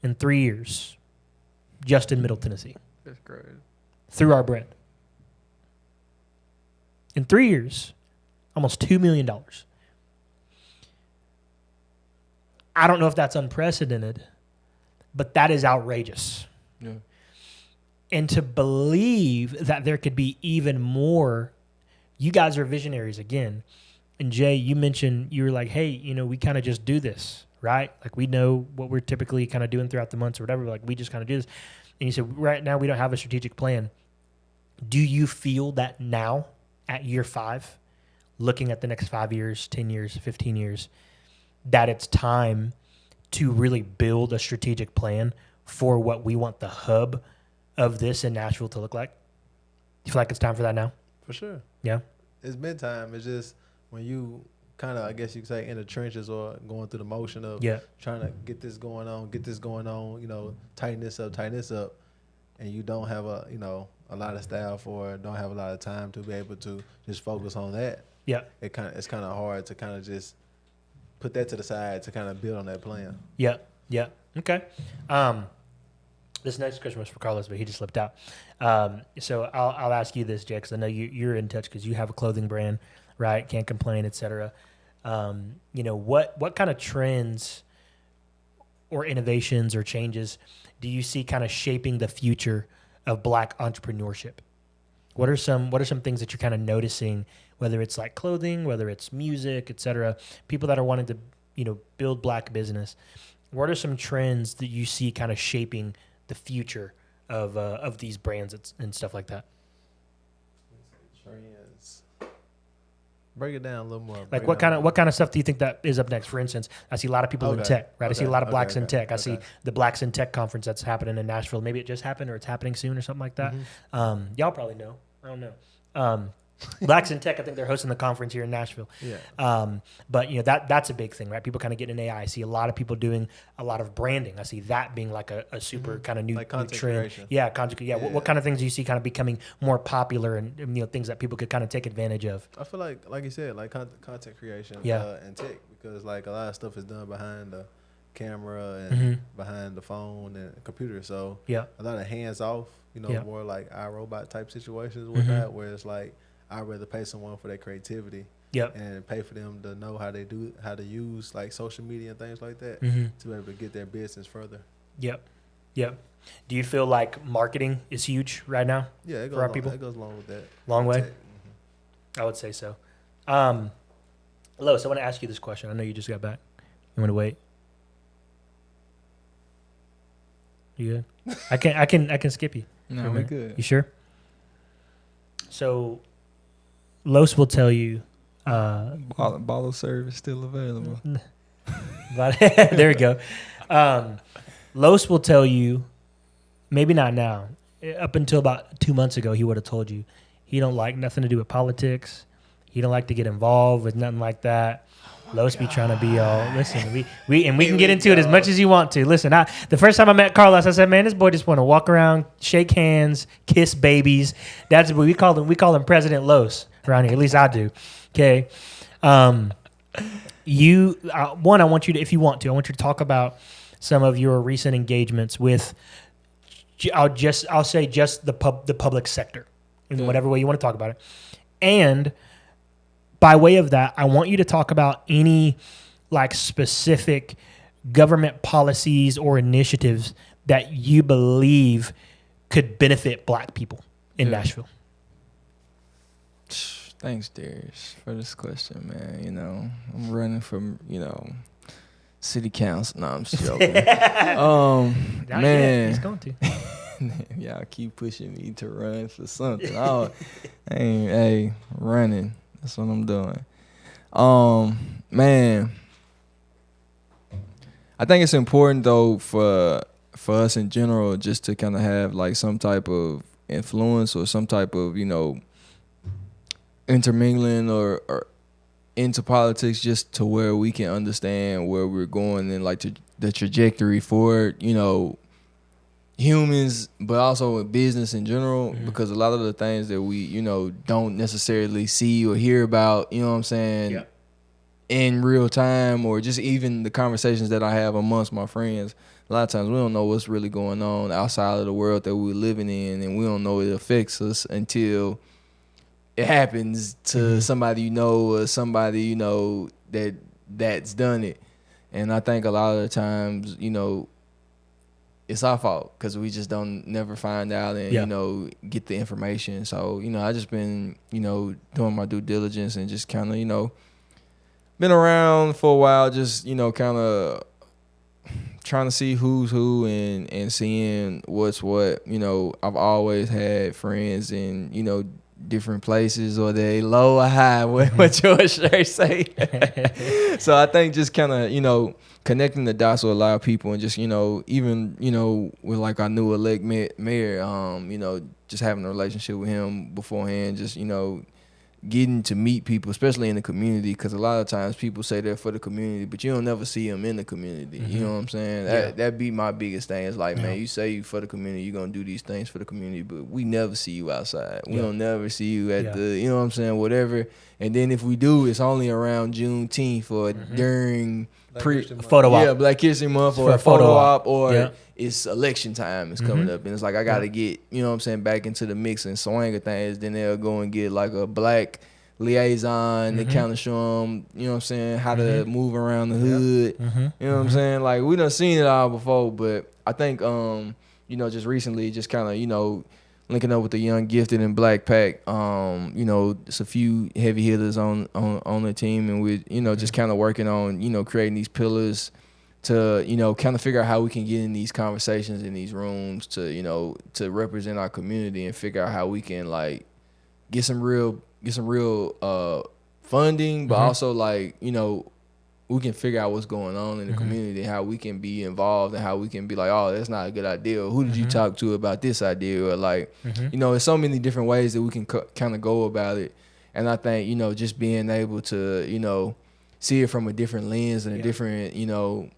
in 3 years just in Middle Tennessee. That's great. Through our brand. In 3 years, almost $2 million. I don't know if that's unprecedented, but that is outrageous. Yeah. And to believe that there could be even more, you guys are visionaries again. And Jay, you mentioned, you were like, hey, we kind of just do this, right? Like, we know what we're typically kind of doing throughout the months or whatever. Like, we just kind of do this. And you said, right now we don't have a strategic plan. Do you feel that now at year 5, looking at the next 5 years, 10 years, 15 years, that it's time to really build a strategic plan for what we want the hub of this in Nashville to look like? You feel like it's time for that now? For sure. Yeah. It's been time. It's just when you kind of, I guess you could say, in the trenches or going through the motion of trying to get this going on, you know, tighten this up, and you don't have a lot of staff or don't have a lot of time to be able to just focus on that. Yeah. It's kind of hard to kind of just put that to the side to kind of build on that plan. Yeah. Yeah. Okay. This next question was for Carlos, but he just slipped out. So I'll ask you this, Jay, because I know you're in touch because you have a clothing brand, right? Can't complain, et cetera. You know, what kind of trends or innovations or changes do you see kind of shaping the future of Black entrepreneurship? What are some things that you're kind of noticing, whether it's like clothing, whether it's music, et cetera, people that are wanting to, you know, build Black business? What are some trends that you see kind of shaping the future of these brands and stuff like that? Trends. Break it down a little more. Like what kind of stuff do you think that is up next? For instance, I see a lot of people in tech, right? I see a lot of Blacks in tech. I see the Blacks in Tech conference that's happening in Nashville. Maybe it just happened or it's happening soon or something like that. Y'all probably know. I don't know. Blacks in Tech, I think they're hosting the conference here in Nashville. Yeah. But you know that's a big thing, right? People kind of getting in AI. I see a lot of people doing a lot of branding. I see that being like a super kind of new, like new trend. Creation. Yeah, content. Yeah. What kind of things do you see kind of becoming more popular and you know things that people could kind of take advantage of? I feel like you said, like content creation. And tech, because like a lot of stuff is done behind the camera and behind the phone and computer. So a lot of hands off. You know, more like iRobot type situations with that, where it's like, I'd rather pay someone for their creativity and pay for them to know how to use like social media and things like that to be able to get their business further. Yep. Do you feel like marketing is huge right now? Yeah, it goes for our people. It goes along with that. Long way. I would say so. Lois, I want to ask you this question. I know you just got back. You want to wait? You good? I can skip you. No, we're good. You sure? So, Los will tell you. Bottle service still available. But there we go. Los will tell you, maybe not now. Up until about 2 months ago, he would have told you he don't like nothing to do with politics. He don't like to get involved with nothing like that. Los be trying to be all, listen, we can get into it as much as you want to. Listen, the first time I met Carlos, I said, man, this boy just want to walk around, shake hands, kiss babies. That's what we call him President Los around here. At least I do. Okay. I want you to, if you want to, I want you to talk about some of your recent engagements with, I'll say just the public sector in whatever way you want to talk about it. And by way of that, I want you to talk about any like specific government policies or initiatives that you believe could benefit Black people in Nashville. Thanks, Darius, for this question, man. You know, I'm running from, city council. No, I'm just joking. Man. He's going to. Y'all keep pushing me to run for something. Running. That's what I'm doing. Man, I think it's important though for us in general just to kind of have like some type of influence or some type of intermingling or into politics, just to where we can understand where we're going and like the trajectory for humans, but also in business in general, because a lot of the things that we, don't necessarily see or hear about, in real time, or just even the conversations that I have amongst my friends, a lot of times we don't know what's really going on outside of the world that we're living in, and we don't know it affects us until it happens to somebody or somebody, that's done it. And I think a lot of the times, it's our fault because we just don't never find out and get the information. So I just been doing my due diligence and just kind of been around for a while, just kind of trying to see who's who and seeing what's what. I've always had friends in different places, or they low or high, what your shirt say. So I think just kind of, you know, connecting the dots with a lot of people, and just, you know, even, you know, with like our new elect mayor, you know, just having a relationship with him beforehand, just, you know, getting to meet people, especially in the community, because a lot of times people say they're for the community, but you don't never see them in the community. You know what I'm saying? That be my biggest thing. It's like, man, you say you for the community, you're going to do these things for the community, but we never see you outside. We don't never see you at the, you know what I'm saying, whatever. And then if we do, it's only around Juneteenth or during photo op. Black History Month, or a photo op, or it's election time is coming up, and it's like I gotta get, you know what I'm saying, back into the mix and swing of things. Then they'll go and get like a black liaison to kind of show them, you know what I'm saying, how to move around the hood. You know what I'm saying? Like, we done seen it all before, but I think you know, just recently, just kind of, you know, linking up with the Young Gifted and Black Pack, you know, it's a few heavy hitters on the team, and we, you know, just kind of working on, you know, creating these pillars to, you know, kind of figure out how we can get in these conversations in these rooms to, you know, to represent our community, and figure out how we can like get some real funding, but also like, you know, we can figure out what's going on in the community, how we can be involved, and how we can be like, oh, that's not a good idea, or who did you talk to about this idea, or like, you know, there's so many different ways that we can kind of go about it. And I think, you know, just being able to, you know, see it from a different lens and a different, you know,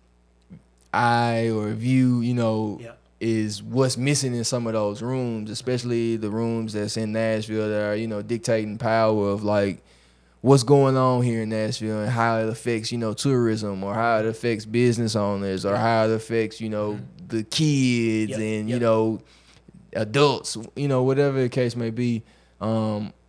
eye or view, you know, is what's missing in some of those rooms, especially the rooms that's in Nashville that are, you know, dictating power of like what's going on here in Nashville, and how it affects, you know, tourism, or how it affects business owners, or how it affects, you know, the kids and, you know, adults, you know, whatever the case may be.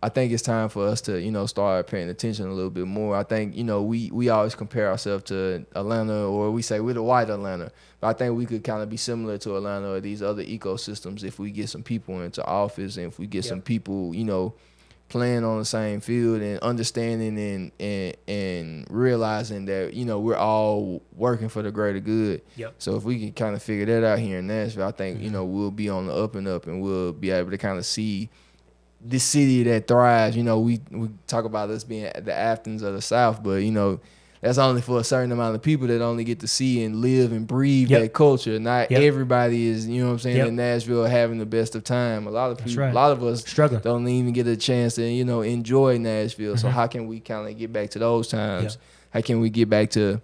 I think it's time for us to, you know, start paying attention a little bit more. I think, you know, we always compare ourselves to Atlanta, or we say we're the white Atlanta. But I think we could kind of be similar to Atlanta or these other ecosystems if we get some people into office, and if we get some people, you know, playing on the same field, and understanding and realizing that, you know, we're all working for the greater good. So if we can kind of figure that out here in Nashville, I think, you know, we'll be on the up and up, and we'll be able to kind of see this city that thrives. You know, we talk about us being the Athens of the South, but, you know, that's only for a certain amount of people that only get to see and live and breathe that culture. Not everybody is, you know what I'm saying, in Nashville having the best of time. A lot of people, a lot of us struggling, don't even get a chance to, you know, enjoy Nashville. So how can we kind of get back to those times? How can we get back to,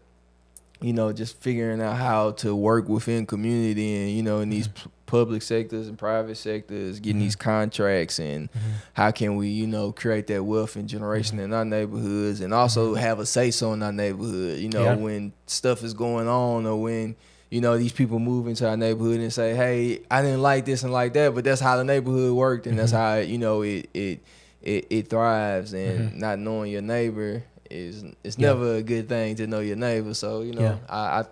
you know, just figuring out how to work within community, and, you know, in these public sectors and private sectors, getting these contracts, and how can we, you know, create that wealth and generation in our neighborhoods, and also have a say-so in our neighborhood, you know, when stuff is going on, or when, you know, these people move into our neighborhood and say, hey, I didn't like this and like that, but that's how the neighborhood worked, and that's how, you know, it thrives. And not knowing your neighbor it's never a good thing to know your neighbor. So, you know, I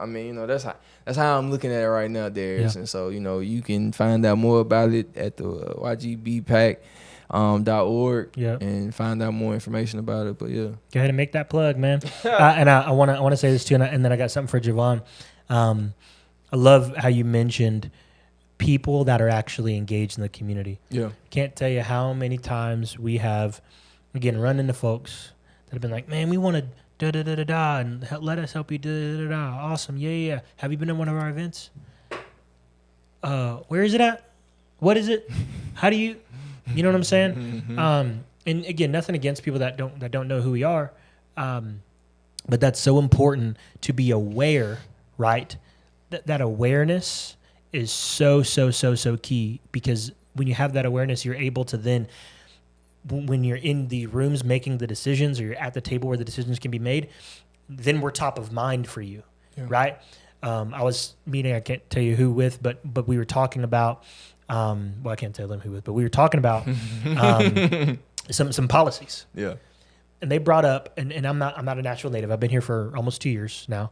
mean, you know, that's how I'm looking at it right now, Darius. And so, you know, you can find out more about it at the YGBpack.org and find out more information about it. But go ahead and make that plug, man. And I want to say this too, and then I got something for Javvon. I love how you mentioned people that are actually engaged in the community. Can't tell you how many times we have, again, run into folks that have been like, man, we want to da-da-da-da-da, and let us help you da-da-da-da. Awesome, yeah. Have you been to one of our events? Where is it at? What is it? How do you know what I'm saying? And again, nothing against people that don't know who we are, but that's so important to be aware, right? That awareness is so key, because when you have that awareness, you're able to then, when you're in the rooms making the decisions, or you're at the table where the decisions can be made, then we're top of mind for you, right? I was meeting, I can't tell you who with, but we were talking about, well, I can't tell them who with, but we were talking about some policies. And they brought up, and I'm not a natural native. I've been here for almost 2 years now,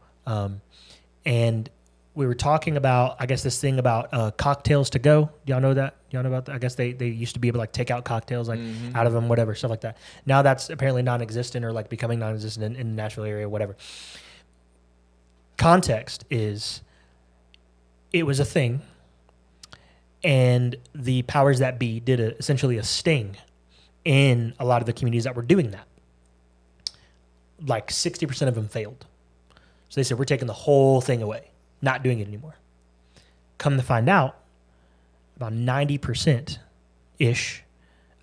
and we were talking about, I guess, this thing about cocktails to go. Do y'all know that? Y'all know about that? I guess they used to be able to like take out cocktails like out of them, whatever, stuff like that. Now that's apparently non-existent, or like becoming non-existent in the Nashville area, whatever. Context is, it was a thing, and the powers that be did essentially a sting in a lot of the communities that were doing that. Like 60% of them failed. So they said, we're taking the whole thing away, not doing it anymore. Come to find out, about 90%-ish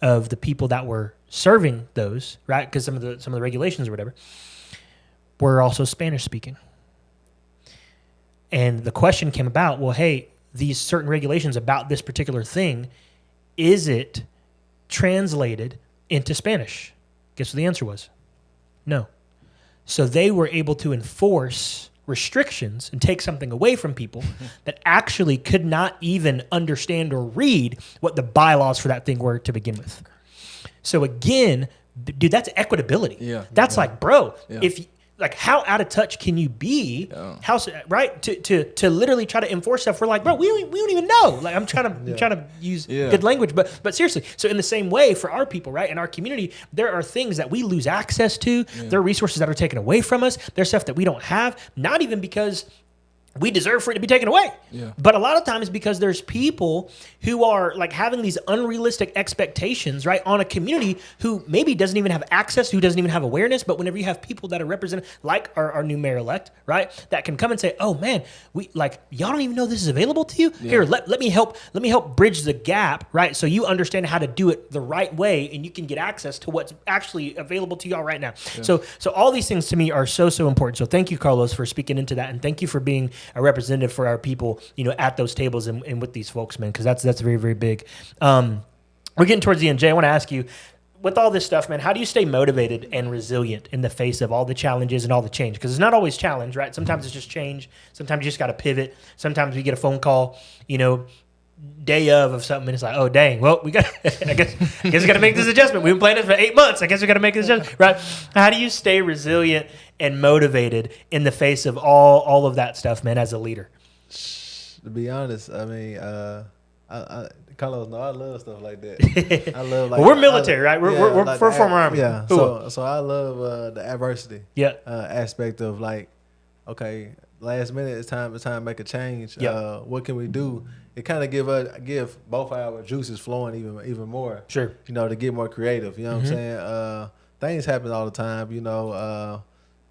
of the people that were serving those, right, because some of the regulations or whatever, were also Spanish speaking. And the question came about, well, hey, these certain regulations about this particular thing, is it translated into Spanish? Guess what the answer was? No. So they were able to enforce restrictions and take something away from people that actually could not even understand or read what the bylaws for that thing were to begin with. So again, dude, that's equitability. Yeah. That's like, bro, Yeah. if like how out of touch can you be? Yeah. How right to literally try to enforce stuff? We're like, bro, we don't even know. Like I'm trying to use good language, but seriously. So in the same way for our people, right, in our community, there are things that we lose access to. Yeah. There are resources that are taken away from us. There's stuff that we don't have, not even because we deserve for it to be taken away. Yeah. But a lot of times because there's people who are like having these unrealistic expectations, right, on a community who maybe doesn't even have access, who doesn't even have awareness. But whenever you have people that are represented, like our new mayor-elect, right, that can come and say, oh man, we like, y'all don't even know this is available to you? Yeah. Here, let me help bridge the gap, right, so you understand how to do it the right way and you can get access to what's actually available to y'all right now. Yeah. So all these things to me are so important. So thank you, Carlos, for speaking into that, and thank you for being a representative for our people, at those tables and with these folks, man, because that's very, very big. We're getting towards the end. Jay, I want to ask you, with all this stuff, man, how do you stay motivated and resilient in the face of all the challenges and all the change? Because it's not always challenge, right? Sometimes it's just change. Sometimes you just got to pivot. Sometimes we get a phone call, day of something, and it's like, oh dang, well I guess we got to make this adjustment. We've been playing this for 8 months. I guess we got to make this adjustment, right? How do you stay resilient and motivated in the face of all of that stuff, man, as a leader? To be honest, I mean, Carlos, I love stuff like that. I love like, well, we're military, right? We're like former Army. Yeah. So I love the adversity. Yeah. Aspect of like, okay, last minute it's time to make a change. Yeah. What can we do? It kind of give both our juices flowing even more. Sure. To get more creative. You know what I'm saying? Things happen all the time.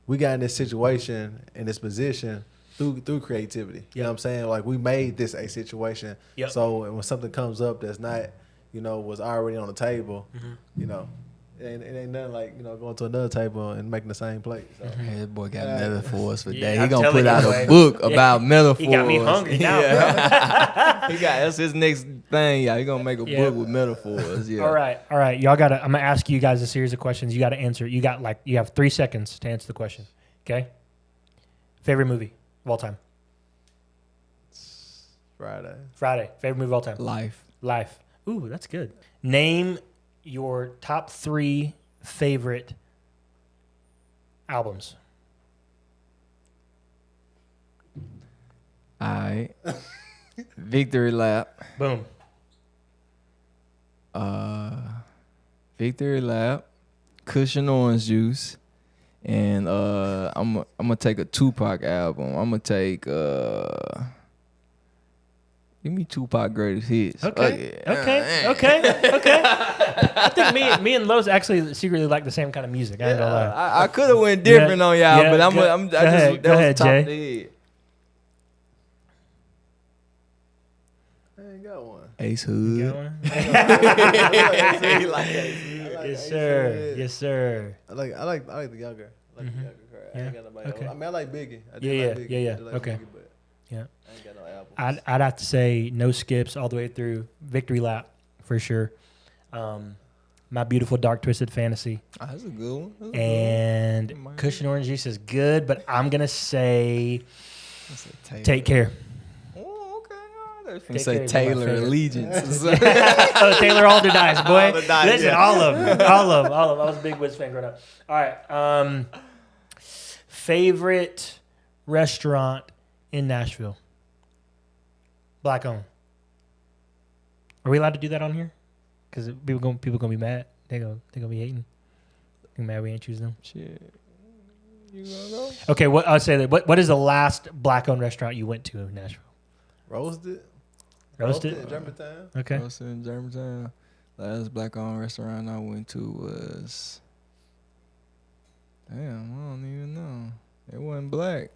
We got in this situation, in this position through creativity. You know what I'm saying? Like we made this a situation. Yep. So when something comes up that's not, was already on the table, it ain't nothing like, going to another table and making the same plate. So. Hey, that boy got metaphors for Yeah, that. He I'm gonna put telling out you, a book about metaphors. He got me hungry now. He got that's his next thing. Yeah, he gonna make a book with metaphors. Yeah. All right. Y'all I'm gonna ask you guys a series of questions. You got to answer. You have 3 seconds to answer the question. Okay. Favorite movie of all time? Friday. Favorite movie of all time? Life. Ooh, that's good. Name your top 3 favorite albums. All right. Victory Lap. Boom. Victory Lap. Cushion Orange Juice. And I'm gonna take a Tupac album. I'm gonna take give me Tupac Greatest Hits. Okay. I think me and Los actually secretly like the same kind of music. I ain't gonna lie. I could have went different on y'all, but go ahead, top Jay. of the head. I ain't got one. Ace Hood. You got one? Yes, sir. I like the younger. I like the younger crowd. I ain't got nobody. Okay. I mean, I like Biggie. I Yeah. like Biggie, Okay. but Yeah. I ain't got no albums. I'd have to say no skips all the way through. Victory Lap for sure. My Beautiful Dark Twisted Fantasy. Oh, that's a good one. And Cushion Orange Juice is good, but I'm gonna say Take Care. Oh, okay. I was gonna Take say Care is my Taylor favorite. Allegiance. Oh, Taylor Alderdice, boy. Alderdice, Listen, yeah. all of them. I was a big Wiz fan growing up. All right. Favorite restaurant in Nashville? Black owned. Are we allowed to do that on here? Because people gonna be mad. They gonna be hating. They mad we ain't choosing them. Shit. You gonna go? Okay, I'll say that. What is the last black owned restaurant you went to in Nashville? Roasted Roasted? in Germantown. Okay. Roasted in Germantown. Last black-owned restaurant I went to was, damn, I don't even know. It wasn't black.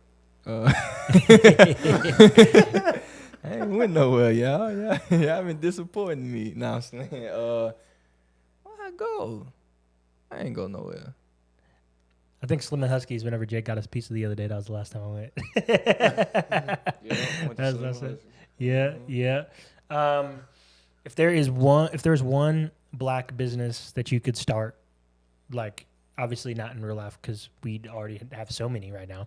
I ain't went nowhere, y'all. Y'all been disappointing me. Nah, I'm saying, where I go? I ain't go nowhere. I think Slim and Huskies, whenever Jake got his pizza the other day, that was the last time I went. Yeah. If there's one black business that you could start, like obviously not in real life because we already have so many right now,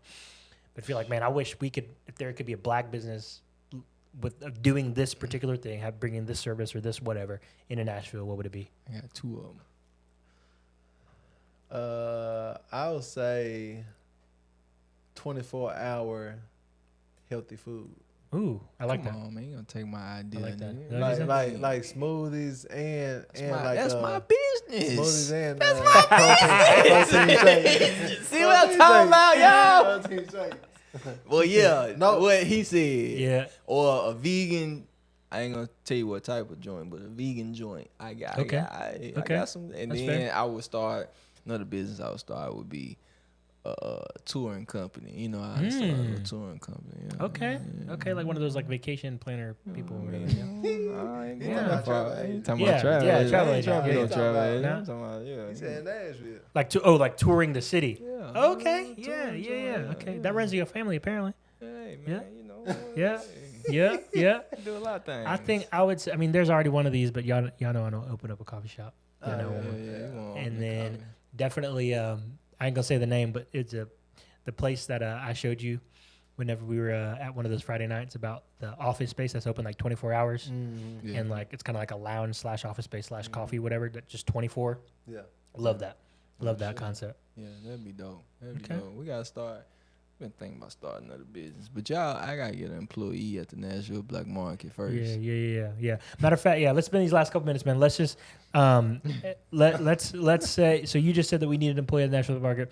but I feel like, man, I wish if there could be a black business with doing this particular thing, bringing this service or this whatever into Nashville, what would it be? I got two of them. I would say 24-hour healthy food. Ooh, I like that. Come on, man, you gonna take my idea? I like that. Nigga. Like smoothies and That's my business. Smoothies and That's my business. See what I'm talking about, y'all? Protein shake. Well, yeah, No. what he said. Yeah. Or a vegan. I ain't gonna tell you what type of joint, but a vegan joint. I got some, and That's then fair. I would start another business. I would start would be a touring company. You know, I started a touring company. You know? Okay, like one of those like vacation planner people. I Really. ain't going Yeah. that far. I ain't talking Yeah, about travel. yeah, agent. travel I ain't trying to be agent. no travel Yeah. agent. Nah. I'm talking about, He said Nashville. Like touring the city. Yeah. Okay. Yeah. Okay, that runs in your family apparently. Hey, man, Yeah. you know. Yeah. hey, Yeah. do a lot of things. I think I would say. I mean, there's already one of these, but y'all know I don't open up a coffee shop. You know, you want and the then coffee. definitely, I ain't gonna say the name, but it's the place that I showed you whenever we were at one of those Friday nights about the office space that's open like 24 hours, Yeah. and like it's kind of like a lounge / office space / coffee, whatever. That just 24. Yeah. Love that. Love that Sure. concept. Yeah, that'd be dope. That'd be Okay. dope. We gotta start. Been thinking about starting another business, but y'all, I gotta get an employee at the Nashville Black Market first. Yeah. Matter of fact, let's spend these last couple minutes, man. Let's just let's say. So you just said that we need an employee at the Nashville Market.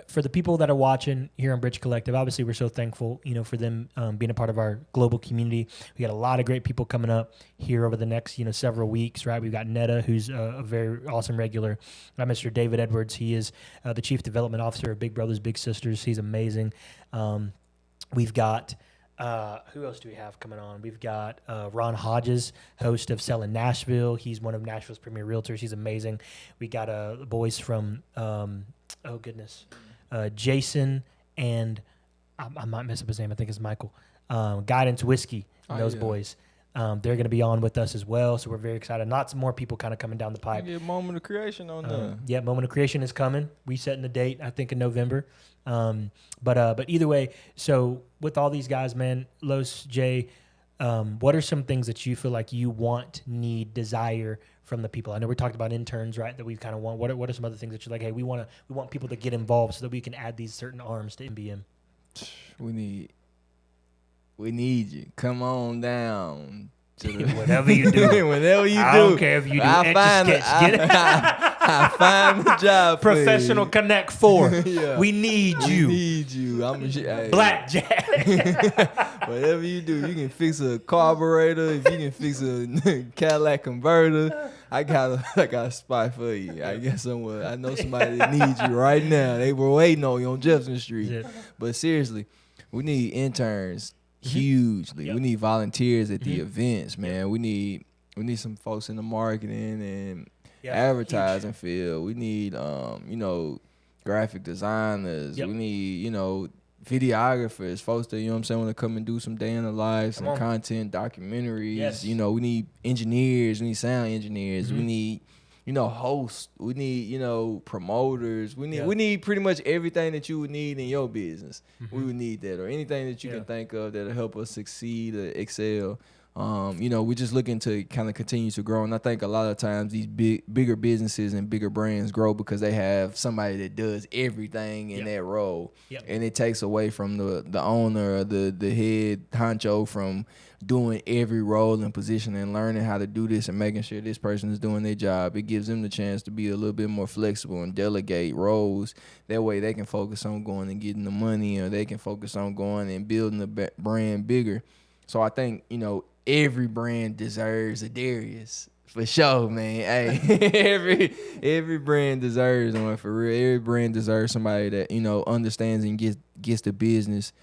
For the people that are watching here on Bridge Collective, obviously we're so thankful, for them being a part of our global community. We got a lot of great people coming up here over the next, several weeks, right? We've got Netta, who's a very awesome regular. Got Mr. David Edwards. He is the Chief Development Officer of Big Brothers Big Sisters. He's amazing. We've got who else do we have coming on? We've got Ron Hodges, host of Selling Nashville. He's one of Nashville's premier realtors. He's amazing. We got the boys from Jason and I might mess up his name. I think it's Michael. Guidance Whiskey and those boys. They're going to be on with us as well, so we're very excited. Lots more people kind of coming down the pipe. Get Moment of Creation on there. Yeah, Moment of Creation is coming. We setting the date, I think, in November. But either way, so with all these guys, man, Los, Jay, what are some things that you feel like you want, need, desire from the people? I know we talked about interns, right? That we kind of want. What are some other things that you're like, hey, we want people to get involved so that we can add these certain arms to NBM? We need you. Come on down. To the Whatever you do. Whatever you do. I don't care if you do I find the job. Professional Connect 4. Yeah. We need you. We need you. Hey. Blackjack. Whatever you do, you can fix a carburetor. If you can fix a Cadillac converter, I got a spot for you. I guess somewhere. I know somebody that needs you right now. They were waiting on you on Jefferson Street. But seriously, we need interns hugely. We need volunteers at the events, man. We need some folks in the marketing and advertising field. We need graphic designers. We need videographers, folks that want to come and do some day in the life, some content, documentaries. Yes. We need engineers. We need sound engineers. We need hosts. We need promoters. We need pretty much everything that you would need in your business. We would need that, or anything that you can think of that'll help us succeed or excel. We're just looking to kind of continue to grow. And I think a lot of times these bigger businesses and bigger brands grow because they have somebody that does everything in that role. And it takes away from the owner or the head honcho from doing every role and position and learning how to do this and making sure this person is doing their job. It gives them the chance to be a little bit more flexible and delegate roles. That way they can focus on going and getting the money, or they can focus on going and building the brand bigger. So I think, every brand deserves a Darius For sure, man. Hey, every brand deserves one, for real. Every brand deserves somebody that, you know, understands and gets the business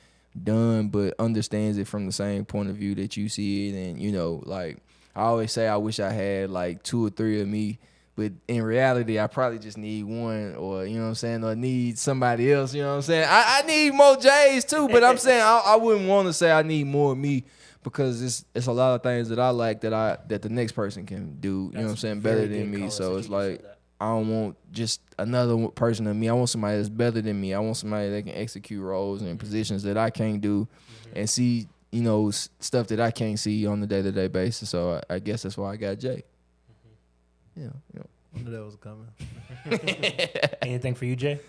done, but understands it from the same point of view that you see it. And, you know, like I always say, I wish I had like 2 or 3 of me, but in reality, I probably just need one, or, you know what I'm saying, or need somebody else, you know what I'm saying? I need more J's too, but I'm saying I wouldn't want to say I need more of me, because it's a lot of things that I like that the next person can do, you know what I'm saying, better than me. So it's like, I don't want just another person than me. I want somebody that's better than me. I want somebody that can execute roles and positions that I can't do, and see, you know, stuff that I can't see on the day-to-day basis. So I guess that's why I got Jay. Yeah. I knew that was coming. Anything for you, Jay?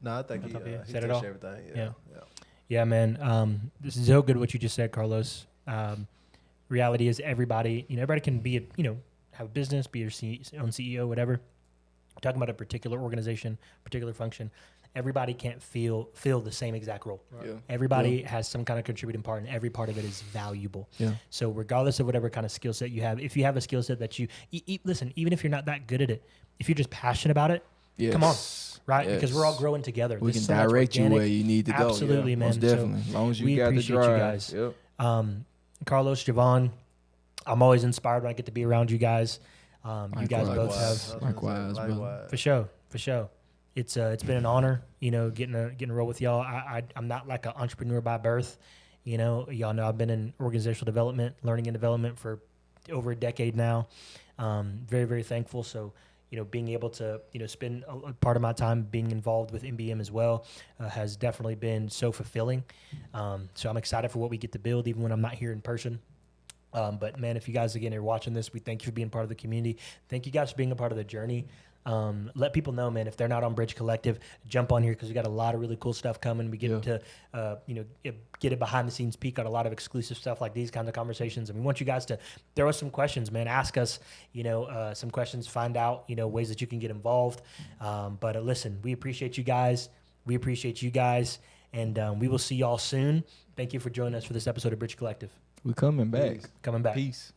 No, I think he said it all. Everything. Yeah, man. This is so good what you just said, Carlos. Reality is everybody can be have a business, be your own CEO, whatever. We're talking about a particular organization, particular function. Everybody can't fill the same exact role. Right. Yeah. Everybody has some kind of contributing part, and every part of it is valuable. Yeah. So regardless of whatever kind of skill set you have, if you have a skill set that you listen, even if you're not that good at it, if you're just passionate about it, come on, right? Yes. Because we're all growing together. We can direct you where you need to go. Absolutely, man. Most definitely. As long as you got the drive. We appreciate you guys. Yep. Carlos, Javvon, I'm always inspired when I get to be around you guys. You guys both have. Likewise, brother. For sure. It's been an honor, getting a role with y'all. I'm not like an entrepreneur by birth. Y'all know I've been in organizational development, learning and development for over a decade now. Very, very thankful. So, being able to, spend a part of my time being involved with NBM as well has definitely been so fulfilling. So I'm excited for what we get to build, even when I'm not here in person. But man, if you guys again are watching this, we thank you for being part of the community. Thank you guys for being a part of the journey. Let people know, man, if they're not on Bridge Collective, jump on here, because we got a lot of really cool stuff coming. We get to, get a behind the scenes peek on a lot of exclusive stuff like these kinds of conversations. And we want you guys to throw us some questions, man. Ask us, some questions, find out, ways that you can get involved. But listen, we appreciate you guys. And we will see y'all soon. Thank you for joining us for this episode of Bridge Collective. We're coming back. Coming back. Peace.